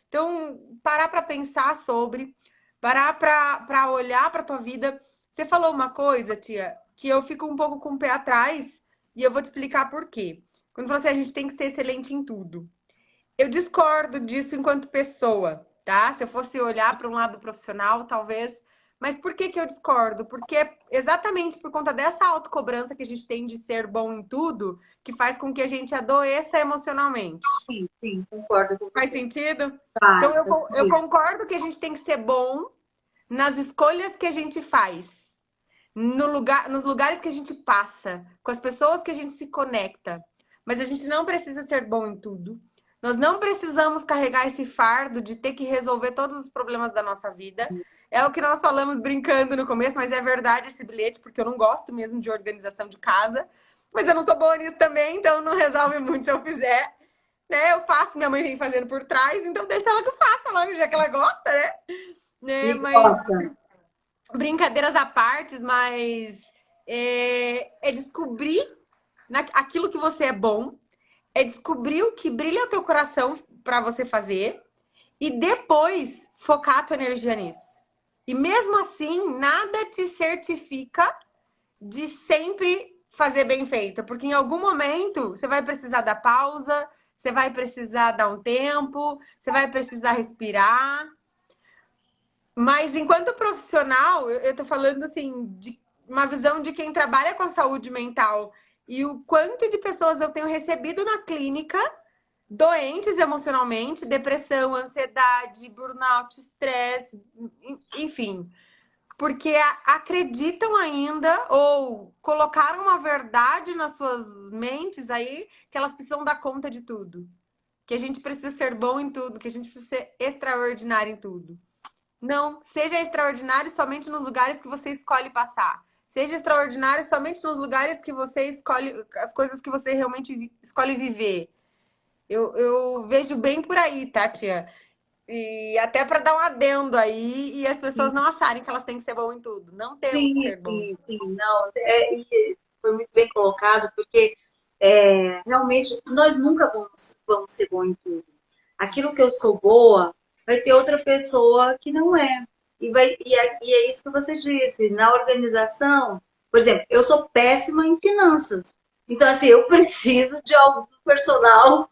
Speaker 2: Então, parar para pensar sobre, parar para olhar para tua vida. Você falou uma coisa, tia, que eu fico um pouco com o pé atrás e eu vou te explicar por quê. Quando você a gente tem que ser excelente em tudo. Eu discordo disso enquanto pessoa, tá? Se eu fosse olhar para um lado profissional, talvez. Mas por que que eu discordo? Porque é exatamente por conta dessa autocobrança que a gente tem de ser bom em tudo, que faz com que a gente adoeça emocionalmente.
Speaker 1: Sim, concordo com
Speaker 2: Faz
Speaker 1: você.
Speaker 2: sentido? Então
Speaker 1: Faz,
Speaker 2: eu concordo que a gente tem que ser bom nas escolhas que a gente faz, nos lugares que a gente passa, com as pessoas que a gente se conecta. Mas a gente não precisa ser bom em tudo. Nós não precisamos carregar esse fardo de ter que resolver todos os problemas da nossa vida. É o que nós falamos brincando no começo, mas é verdade esse bilhete, porque eu não gosto mesmo de organização de casa. Mas eu não sou boa nisso também, então não resolve muito se eu fizer. Né? Eu faço, minha mãe vem fazendo por trás, então deixa ela que faça logo, já que ela gosta, né?
Speaker 1: e
Speaker 2: Mas
Speaker 1: gosta.
Speaker 2: brincadeiras à parte, mas é descobrir aquilo que você é bom, é descobrir o que brilha o teu coração para você fazer e depois focar a tua energia nisso. E mesmo assim, nada te certifica de sempre fazer bem feito, porque em algum momento você vai precisar dar pausa, você vai precisar dar um tempo, você vai precisar respirar. Mas enquanto profissional, eu tô falando assim, de uma visão de quem trabalha com saúde mental e o quanto de pessoas eu tenho recebido na clínica doentes emocionalmente, depressão, ansiedade, burnout, estresse, enfim, porque acreditam ainda ou colocaram uma verdade nas suas mentes aí que elas precisam dar conta de tudo, que a gente precisa ser bom em tudo, que a gente precisa ser extraordinário em tudo. Não, seja extraordinário somente nos lugares que você escolhe passar. Seja extraordinário somente nos lugares que você escolhe, as coisas que você realmente escolhe viver. Eu vejo bem por aí, tá, tia? E até para dar um adendo aí e as pessoas não acharem que elas têm que ser bom em tudo. Não temos que
Speaker 1: Sim,
Speaker 2: ser bom.
Speaker 1: sim, sim, não, e foi muito bem colocado, porque realmente nós nunca vamos ser bons em tudo. Aquilo que eu sou boa, vai ter outra pessoa que não é. E é isso que você disse, na organização, por exemplo, eu sou péssima em finanças. Então, assim, eu preciso de algum personal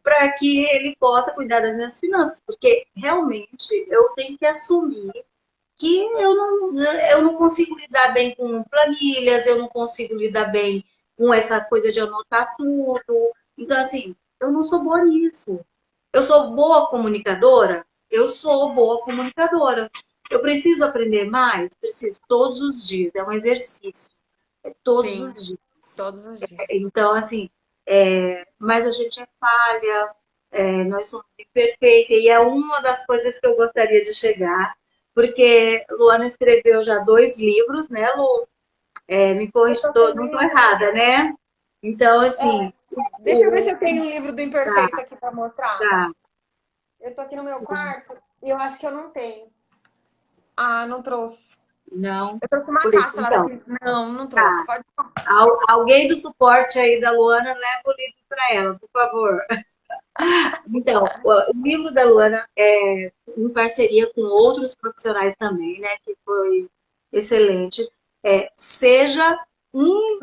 Speaker 1: para que ele possa cuidar das minhas finanças, porque realmente eu tenho que assumir que eu não consigo lidar bem com planilhas, eu não consigo lidar bem com essa coisa de anotar tudo. Então, assim, eu não sou boa nisso. Eu sou boa comunicadora? Eu sou boa comunicadora. Eu preciso aprender mais? Preciso todos os dias. É um exercício. É todos
Speaker 2: Sim,
Speaker 1: os dias.
Speaker 2: todos os dias.
Speaker 1: Então, assim, mas a gente é falha, nós somos imperfeitos, e é uma das coisas que eu gostaria de chegar, porque Luana escreveu já 2 livros, né, Lu? Me corrige,
Speaker 2: Eu tô
Speaker 1: não estou
Speaker 2: feliz.
Speaker 1: errada, né? Então, assim,
Speaker 2: Deixa eu ver se eu tenho um livro do Imperfeito aqui para mostrar.
Speaker 1: tá.
Speaker 2: Eu tô aqui no meu quarto e eu acho que eu não tenho. Ah, não trouxe.
Speaker 1: Não,
Speaker 2: Eu trouxe uma
Speaker 1: por isso.
Speaker 2: caixa, ela
Speaker 1: Então,
Speaker 2: disse, não, não trouxe.
Speaker 1: tá.
Speaker 2: Pode falar.
Speaker 1: Alguém do suporte aí da Luana, leva o livro para ela, por favor. Então, o livro da Luana é em parceria com outros profissionais também, né? Que foi excelente. Seja um,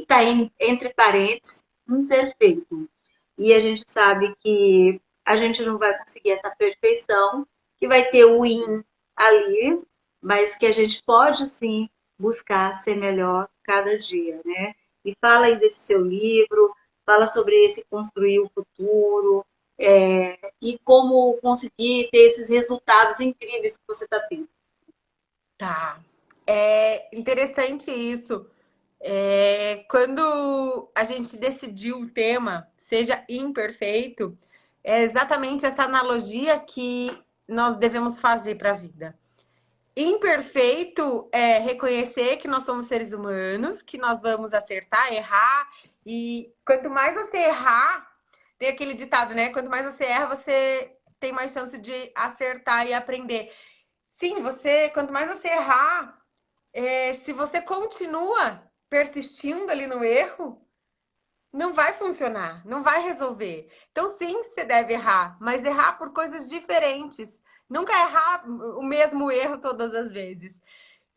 Speaker 1: tá entre parênteses, imperfeito. E a gente sabe que a gente não vai conseguir essa perfeição, que vai ter o in ali, mas que a gente pode sim buscar ser melhor cada dia, né? E fala aí desse seu livro, fala sobre esse construir o futuro, e como conseguir ter esses resultados incríveis que você está tendo.
Speaker 2: Tá. É interessante isso. Quando a gente decidiu o tema, seja imperfeito, é exatamente essa analogia que nós devemos fazer para a vida. Imperfeito é reconhecer que nós somos seres humanos, que nós vamos acertar, errar, e quanto mais você errar, tem aquele ditado, né? Quanto mais você erra, você tem mais chance de acertar e aprender. Sim, quanto mais você errar, se você continua persistindo ali no erro, não vai funcionar, não vai resolver. Então, sim, você deve errar, mas errar por coisas diferentes. Nunca errar o mesmo erro todas as vezes.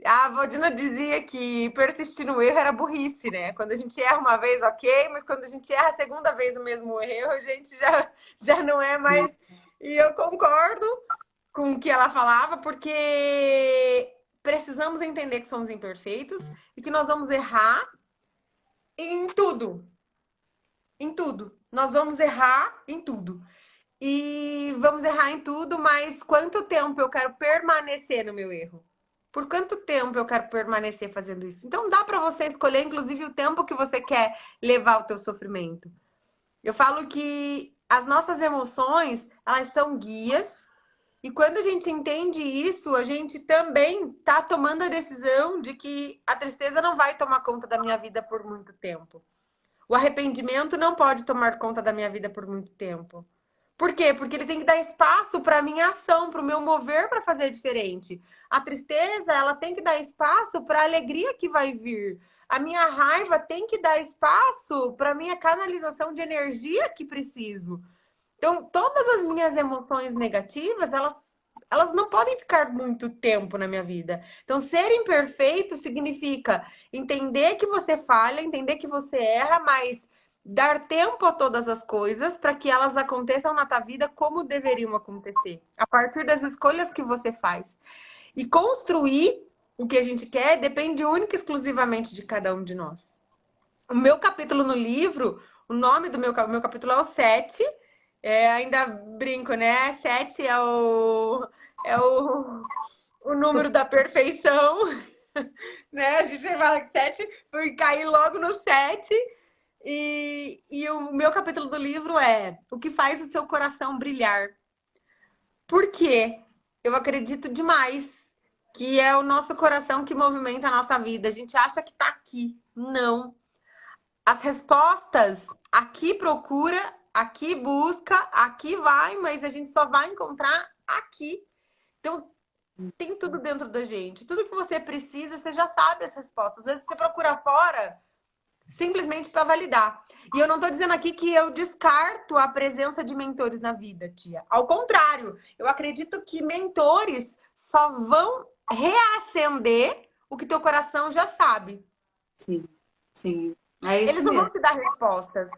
Speaker 2: A Valdina dizia que persistir no erro era burrice, né? Quando a gente erra uma vez, ok, mas quando a gente erra a segunda vez o mesmo erro, a gente já não é mais. E eu concordo com o que ela falava, porque precisamos entender que somos imperfeitos e que nós vamos errar em tudo. Em tudo. Nós vamos errar em tudo. E vamos errar em tudo, mas quanto tempo eu quero permanecer no meu erro? Por quanto tempo eu quero permanecer fazendo isso? Então dá para você escolher, inclusive, o tempo que você quer levar o teu sofrimento. Eu falo que as nossas emoções, elas são guias, e quando a gente entende isso, a gente também está tomando a decisão de que a tristeza não vai tomar conta da minha vida por muito tempo. O arrependimento não pode tomar conta da minha vida por muito tempo. Por quê? Porque ele tem que dar espaço para a minha ação, para o meu mover para fazer diferente. A tristeza, ela tem que dar espaço para a alegria que vai vir. A minha raiva tem que dar espaço para a minha canalização de energia que preciso. Então, todas as minhas emoções negativas, elas não podem ficar muito tempo na minha vida. Então, ser imperfeito significa entender que você falha, entender que você erra, mas dar tempo a todas as coisas para que elas aconteçam na tua vida como deveriam acontecer, a partir das escolhas que você faz. E construir o que a gente quer depende única e exclusivamente de cada um de nós. O meu capítulo no livro, o nome do meu capítulo é o 7. Ainda brinco, né? 7 é o número da perfeição, né? A gente fala que 7 foi cair logo no 7. E o meu capítulo do livro é o que faz o seu coração brilhar. Por quê? Eu acredito demais que é o nosso coração que movimenta a nossa vida. A gente acha que tá aqui. Não. As respostas aqui procura, aqui busca, aqui vai, mas a gente só vai encontrar aqui. Então, tem tudo dentro da gente. Tudo que você precisa, você já sabe as respostas. Às vezes você procura fora simplesmente para validar. E eu não estou dizendo aqui que eu descarto a presença de mentores na vida, tia. Ao contrário, eu acredito que mentores só vão reacender o que teu coração já sabe.
Speaker 1: Sim, sim. É isso
Speaker 2: Eles não vão
Speaker 1: mesmo.
Speaker 2: te dar respostas.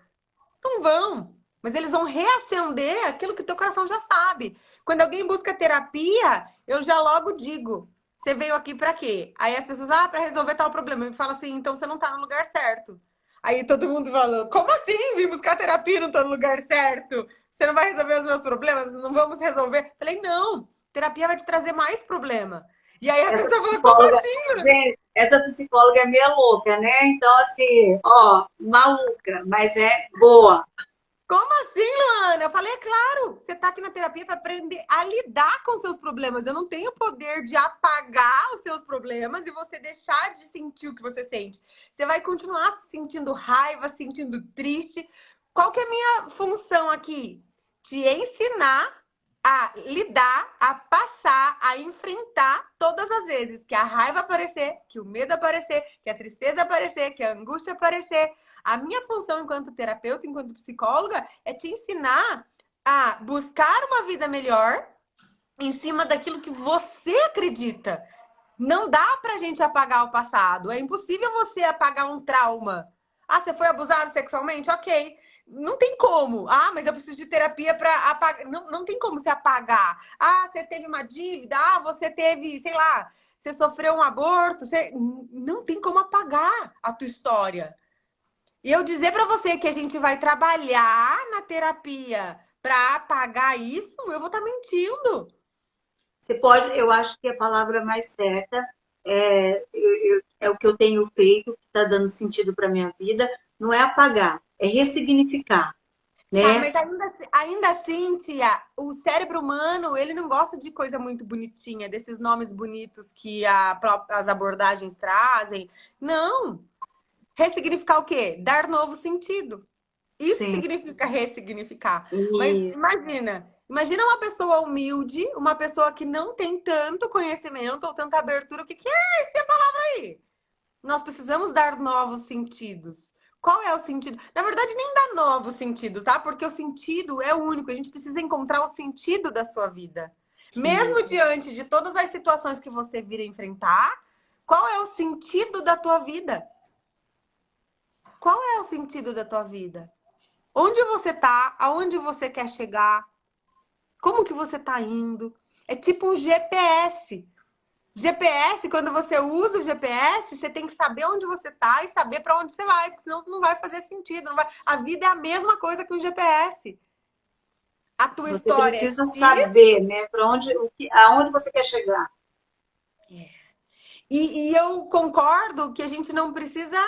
Speaker 2: Não vão. Mas eles vão reacender aquilo que teu coração já sabe. Quando alguém busca terapia, eu já logo digo: você veio aqui para quê? Aí as pessoas, para resolver tal problema. Eu falo assim: então você não tá no lugar certo. Aí todo mundo falou: como assim? Vim buscar terapia e não tô no lugar certo? Você não vai resolver os meus problemas? Não vamos resolver? Falei: não, terapia vai te trazer mais problema. E aí a
Speaker 1: Essa
Speaker 2: pessoa falou: como
Speaker 1: psicóloga,
Speaker 2: assim?
Speaker 1: gente, essa psicóloga é meio louca, né? Então, assim, ó, maluca, mas é boa.
Speaker 2: Como assim, Luana? Eu falei, é claro, você está aqui na terapia para aprender a lidar com os seus problemas. Eu não tenho o poder de apagar os seus problemas e você deixar de sentir o que você sente. Você vai continuar sentindo raiva, sentindo triste. Qual que é a minha função aqui? Te ensinar a lidar, a passar, a enfrentar todas as vezes que a raiva aparecer, que o medo aparecer, que a tristeza aparecer, que a angústia aparecer. A minha função enquanto terapeuta, enquanto psicóloga, é te ensinar a buscar uma vida melhor em cima daquilo que você acredita. Não dá pra gente apagar o passado. É impossível você apagar um trauma. Ah, você foi abusado sexualmente? Ok. Não tem como. Ah, mas eu preciso de terapia para apagar. Não, não tem como você apagar. Ah, você teve uma dívida. Ah, você teve, sei lá, você sofreu um aborto. Você... Não tem como apagar a tua história. E eu dizer para você que a gente vai trabalhar na terapia para apagar isso, eu vou estar mentindo.
Speaker 3: Você pode, eu acho que a palavra mais certa é o que eu tenho feito, que está dando sentido para minha vida, não é apagar, é ressignificar,
Speaker 2: Tá,
Speaker 3: né?
Speaker 2: mas ainda assim, tia, o cérebro humano, ele não gosta de coisa muito bonitinha, desses nomes bonitos que as abordagens trazem. Não! Ressignificar o quê? Dar novo sentido. Isso
Speaker 3: Sim.
Speaker 2: significa ressignificar. Mas
Speaker 3: E
Speaker 2: imagina uma pessoa humilde, uma pessoa que não tem tanto conhecimento ou tanta abertura. O que é essa palavra aí? Nós precisamos dar novos sentidos. Qual é o sentido? Na verdade, nem dá novos sentidos, tá? Porque o sentido é único. A gente precisa encontrar o sentido da sua vida.
Speaker 3: sim,
Speaker 2: Mesmo diante de todas as situações que você vir enfrentar, qual é o sentido da tua vida? Qual é o sentido da tua vida? Onde você tá? Aonde você quer chegar? Como que você tá indo? É tipo um GPS. GPS, quando você usa o GPS, você tem que saber onde você tá e saber para onde você vai, porque senão não vai fazer sentido. Não vai... A vida é a mesma coisa que um GPS. A tua
Speaker 3: você
Speaker 2: história é
Speaker 3: precisa
Speaker 2: X
Speaker 3: saber, né, para onde, aonde você quer chegar.
Speaker 2: e eu concordo que a gente não precisa.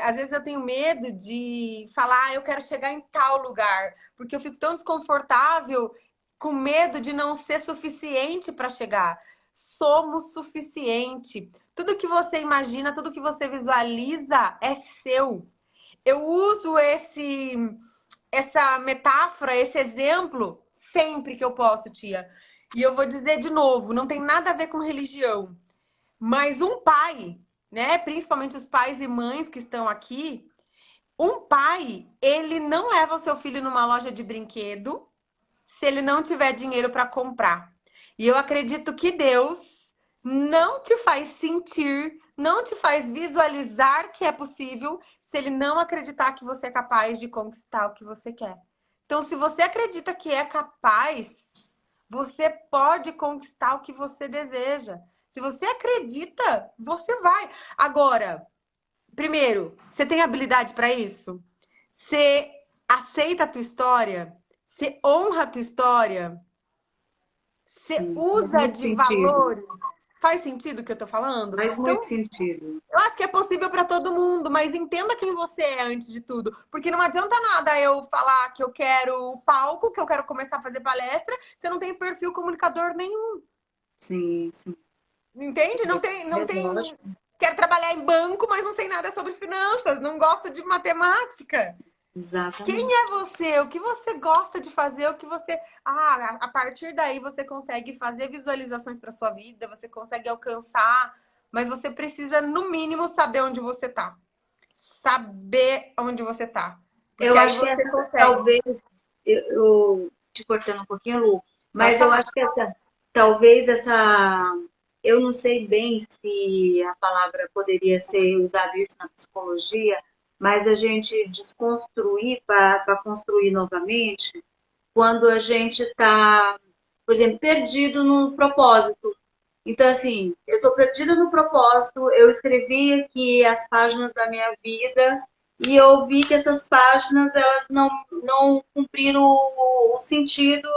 Speaker 2: Às vezes eu tenho medo de falar, eu quero chegar em tal lugar, porque eu fico tão desconfortável, com medo de não ser suficiente para chegar. Somos suficiente. Tudo que você imagina, tudo que você visualiza é seu. Eu uso essa metáfora, esse exemplo sempre que eu posso, tia. E eu vou dizer de novo, não tem nada a ver com religião. Mas um pai, né? Principalmente os pais e mães que estão aqui, um pai, ele não leva o seu filho numa loja de brinquedo se ele não tiver dinheiro para comprar. E eu acredito que Deus não te faz sentir, não te faz visualizar que é possível se ele não acreditar que você é capaz de conquistar o que você quer. Então, se você acredita que é capaz, você pode conquistar o que você deseja. Se você acredita, você vai. Agora, primeiro, você tem habilidade para isso? Você aceita a tua história? Você honra a tua história? Você
Speaker 3: Sim, faz
Speaker 2: usa
Speaker 3: muito
Speaker 2: de
Speaker 3: sentido.
Speaker 2: valores? Faz sentido o que eu tô falando?
Speaker 3: Faz muito
Speaker 2: Então,
Speaker 3: sentido.
Speaker 2: eu acho que é possível para todo mundo, mas entenda quem você é antes de tudo. Porque não adianta nada eu falar que eu quero o palco, que eu quero começar a fazer palestra, se eu não tenho perfil comunicador nenhum.
Speaker 3: Sim, sim.
Speaker 2: Entende?
Speaker 3: É lógico.
Speaker 2: Quero trabalhar em banco, mas não sei nada sobre finanças, não gosto de matemática. Quem
Speaker 3: Exatamente.
Speaker 2: é você? O que você gosta de fazer? O que você. Ah, a partir daí você consegue fazer visualizações para sua vida, você consegue alcançar, mas você precisa, no mínimo, saber onde você tá. Saber onde você tá. Porque
Speaker 3: Eu
Speaker 2: aí
Speaker 3: acho que
Speaker 2: você
Speaker 3: essa,
Speaker 2: consegue.
Speaker 3: talvez, eu te cortando um pouquinho, Lu,
Speaker 2: Pode
Speaker 3: mas eu
Speaker 2: falar.
Speaker 3: acho que talvez essa, eu não sei bem se a palavra poderia ser usada isso na psicologia, mas a gente desconstruir para construir novamente, quando a gente está, por exemplo, perdido no propósito. Então, assim, eu estou perdida no propósito, eu escrevi aqui as páginas da minha vida e eu vi que essas páginas elas não cumpriram o sentido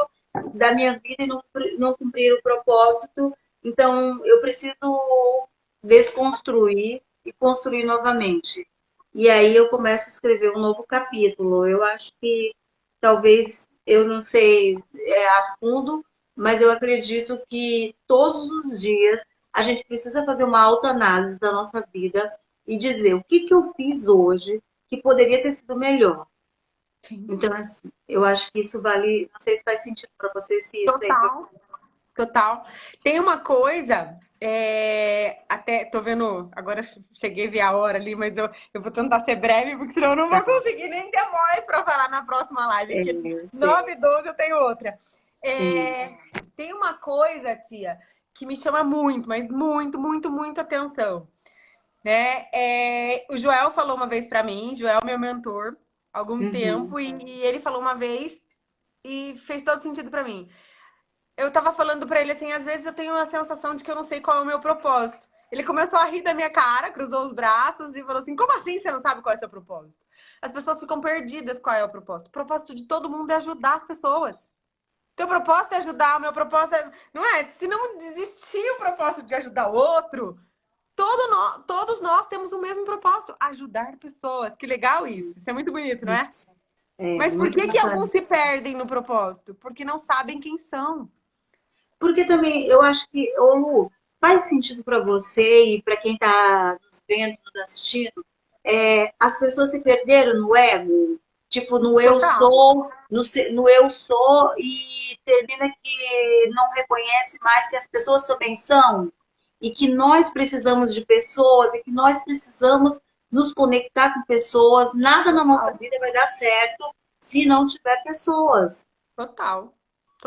Speaker 3: da minha vida e não cumpriram o propósito. Então, eu preciso desconstruir e construir novamente. E aí eu começo a escrever um novo capítulo. Eu acho que talvez, eu não sei a fundo, mas eu acredito que todos os dias a gente precisa fazer uma autoanálise da nossa vida e dizer o que eu fiz hoje que poderia ter sido melhor.
Speaker 2: Sim.
Speaker 1: Então, assim, eu acho que isso vale, não sei se faz sentido para você, se isso aí.
Speaker 2: Total, total. Tem uma coisa, até tô vendo, agora cheguei a ver a hora ali, mas eu vou tentar ser breve, porque senão eu não vou
Speaker 1: Tá,
Speaker 2: conseguir nem ter voz para falar na próxima live,
Speaker 1: é,
Speaker 2: porque
Speaker 1: eu
Speaker 2: 9
Speaker 1: sei,
Speaker 2: e 12 eu tenho outra.
Speaker 1: sim.
Speaker 2: Tem uma coisa, tia, que me chama muito, mas muito, muito, muito atenção, né? O Joel falou uma vez para mim, Joel, meu mentor, há algum
Speaker 1: Uhum.
Speaker 2: tempo, e ele falou uma vez e fez todo sentido para mim. Eu tava falando pra ele assim, às vezes eu tenho a sensação de que eu não sei qual é o meu propósito. Ele começou a rir da minha cara, cruzou os braços e falou assim: como assim você não sabe qual é o seu propósito? As pessoas ficam perdidas qual é o propósito. O propósito de todo mundo é ajudar as pessoas. Teu propósito é ajudar, o meu propósito é. Não é? Se não desistir o propósito de ajudar o outro, todos nós temos o mesmo propósito: ajudar pessoas. Que legal isso. Isso é muito bonito, não é?
Speaker 1: Isso. É
Speaker 2: Mas por
Speaker 1: muito
Speaker 2: que
Speaker 1: bacana.
Speaker 2: alguns se perdem no propósito? Porque não sabem quem são.
Speaker 1: Porque também eu acho que, ô Lu, faz sentido para você e para quem está nos vendo, nos assistindo, as pessoas se perderam no ego, tipo, no eu
Speaker 2: Total.
Speaker 1: sou, no eu sou, e termina que não reconhece mais que as pessoas também são, e que nós precisamos de pessoas, e que nós precisamos nos conectar com pessoas, nada na nossa
Speaker 2: Total.
Speaker 1: vida vai dar certo se não tiver pessoas,
Speaker 2: Total,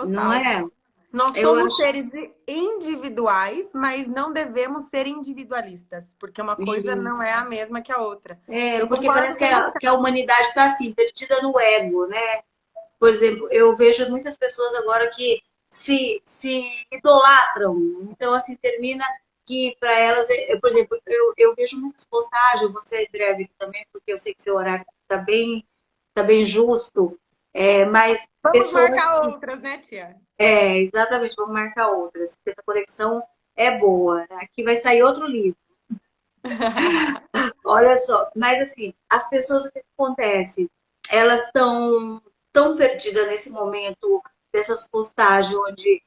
Speaker 1: não
Speaker 2: total.
Speaker 1: é?
Speaker 2: Nós
Speaker 1: Eu
Speaker 2: somos
Speaker 1: acho
Speaker 2: seres individuais, mas não devemos ser individualistas, porque uma coisa não é
Speaker 1: isso.
Speaker 2: a mesma que a outra.
Speaker 1: É,
Speaker 2: Eu
Speaker 1: porque
Speaker 2: concordo
Speaker 1: parece que
Speaker 2: com você.
Speaker 1: que a humanidade está assim, perdida no ego, né? Por exemplo, eu vejo muitas pessoas agora que se idolatram. Então, assim, termina que para elas, por exemplo, eu vejo muitas postagens, eu vou ser breve também, porque eu sei que seu horário tá bem justo, mas
Speaker 2: Vamos
Speaker 1: pessoas,
Speaker 2: marcar outras, né, tia?
Speaker 1: exatamente, vamos marcar outras, porque essa conexão é boa. Aqui vai sair outro livro. Olha só, mas assim, as pessoas, o que acontece? Elas estão tão perdidas nesse momento dessas postagens onde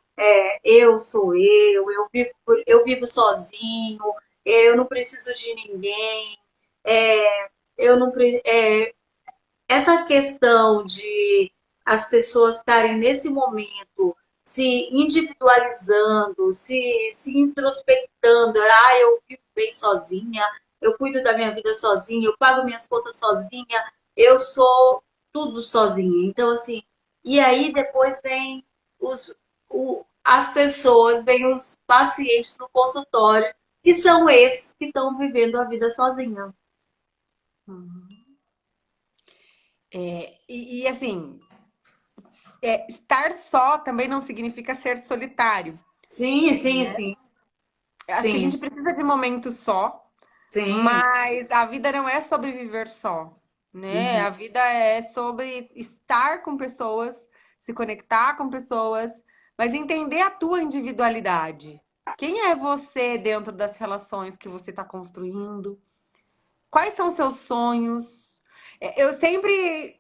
Speaker 1: eu sou eu vivo sozinho, eu não preciso de ninguém, eu não essa questão de as pessoas estarem nesse momento se individualizando, se introspectando, eu vivo bem sozinha, eu cuido da minha vida sozinha, eu pago minhas contas sozinha, eu sou tudo sozinha. Então, assim, e aí depois vem as pessoas, vem os pacientes no consultório, que são esses que estão vivendo a vida sozinha.
Speaker 2: Assim, estar só também não significa ser solitário.
Speaker 1: Sim, sim, sim,
Speaker 2: Acho que a
Speaker 1: sim,
Speaker 2: gente precisa de momentos só,
Speaker 1: sim.
Speaker 2: mas a vida não é sobre viver só, né?
Speaker 1: Uhum.
Speaker 2: A vida é sobre estar com pessoas, se conectar com pessoas, mas entender a tua individualidade. Quem é você dentro das relações que você está construindo? Quais são seus sonhos? Eu sempre,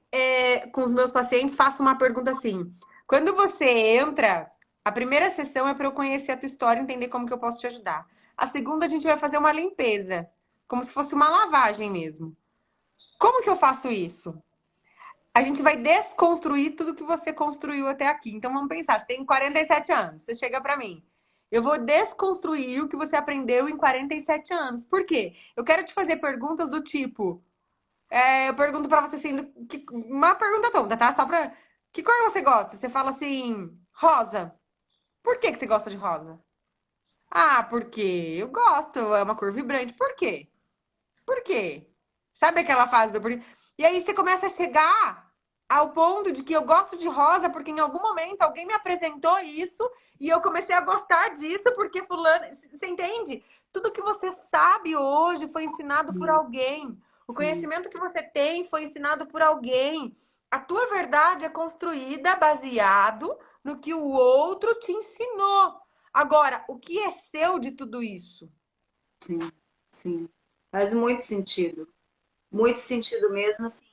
Speaker 2: com os meus pacientes, faço uma pergunta assim: quando você entra, a primeira sessão é para eu conhecer a tua história, entender como que eu posso te ajudar. A segunda, a gente vai fazer uma limpeza, como se fosse uma lavagem mesmo. Como que eu faço isso? A gente vai desconstruir tudo que você construiu até aqui. Então vamos pensar, você tem 47 anos, você chega para mim. Eu vou desconstruir o que você aprendeu em 47 anos. Por quê? Eu quero te fazer perguntas do tipo, eu pergunto para você assim, uma pergunta tonta, tá? Só para que cor você gosta? Você fala assim, rosa. Por que que você gosta de rosa? Ah, porque eu gosto, é uma cor vibrante. Por quê? Por quê? Sabe aquela fase do porquê? E aí você começa a chegar ao ponto de que eu gosto de rosa porque em algum momento alguém me apresentou isso e eu comecei a gostar disso porque fulano, você entende? Tudo que você sabe hoje foi ensinado por
Speaker 1: Sim,
Speaker 2: alguém. O
Speaker 1: sim,
Speaker 2: conhecimento que você tem foi ensinado por alguém. A tua verdade é construída baseado no que o outro te ensinou. Agora, o que é seu de tudo isso?
Speaker 1: sim, sim. Faz muito sentido mesmo, assim.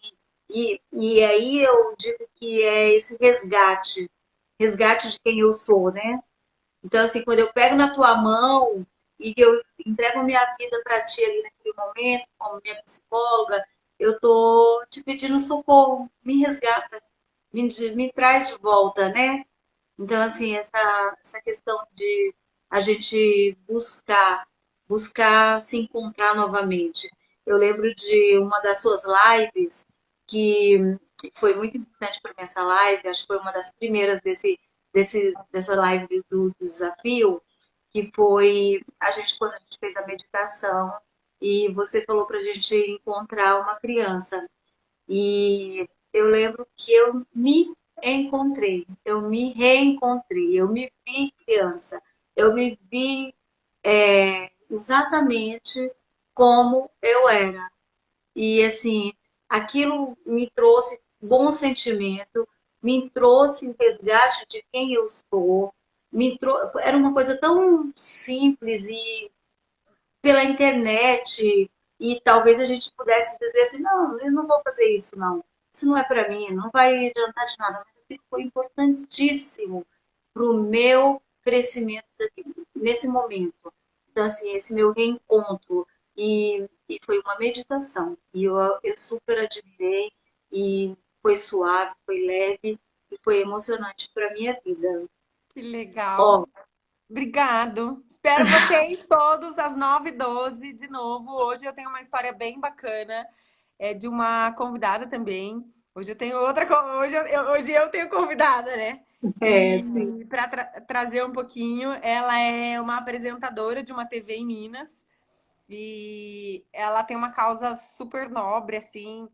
Speaker 1: E aí eu digo que é esse resgate de quem eu sou, né? Então, assim, quando eu pego na tua mão e que eu entrego minha vida para ti ali naquele momento, como minha psicóloga,
Speaker 3: eu tô te pedindo socorro, me resgata, me traz de volta, né? Então, assim, essa questão de a gente buscar se encontrar novamente. Eu lembro de uma das suas lives que foi muito importante para mim essa live, acho que foi uma das primeiras dessa live do desafio, que foi quando a gente fez a meditação e você falou para a gente encontrar uma criança. E eu lembro que eu me encontrei, eu me reencontrei, eu me vi criança, eu me vi exatamente como eu era. E assim, aquilo me trouxe bom sentimento, me trouxe um resgate de quem eu sou, era uma coisa tão simples e pela internet e talvez a gente pudesse dizer assim, não, eu não vou fazer isso, não. Isso não é para mim, não vai adiantar de nada. Mas aquilo foi importantíssimo para o meu crescimento nesse momento. Então, assim, esse meu reencontro e foi uma meditação. E eu super admirei e foi suave, foi leve e foi emocionante para minha vida.
Speaker 2: Que legal.
Speaker 3: Ó,
Speaker 2: Obrigado. Espero vocês todos às 9h12 de novo. Hoje eu tenho uma história bem bacana, de uma convidada também. Hoje eu tenho outra, hoje eu tenho convidada, né?
Speaker 3: sim.
Speaker 2: E para trazer um pouquinho, ela é uma apresentadora de uma TV em Minas e ela tem uma causa super nobre, assim,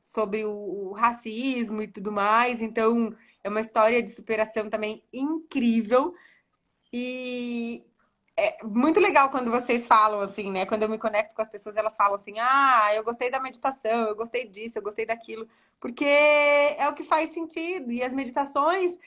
Speaker 2: sobre o racismo e tudo mais. Então, é uma história de superação também incrível. E é muito legal quando vocês falam assim, né? Quando eu me conecto com as pessoas, elas falam assim: ah, eu gostei da meditação, eu gostei disso, eu gostei daquilo, porque é o que faz sentido. E as meditações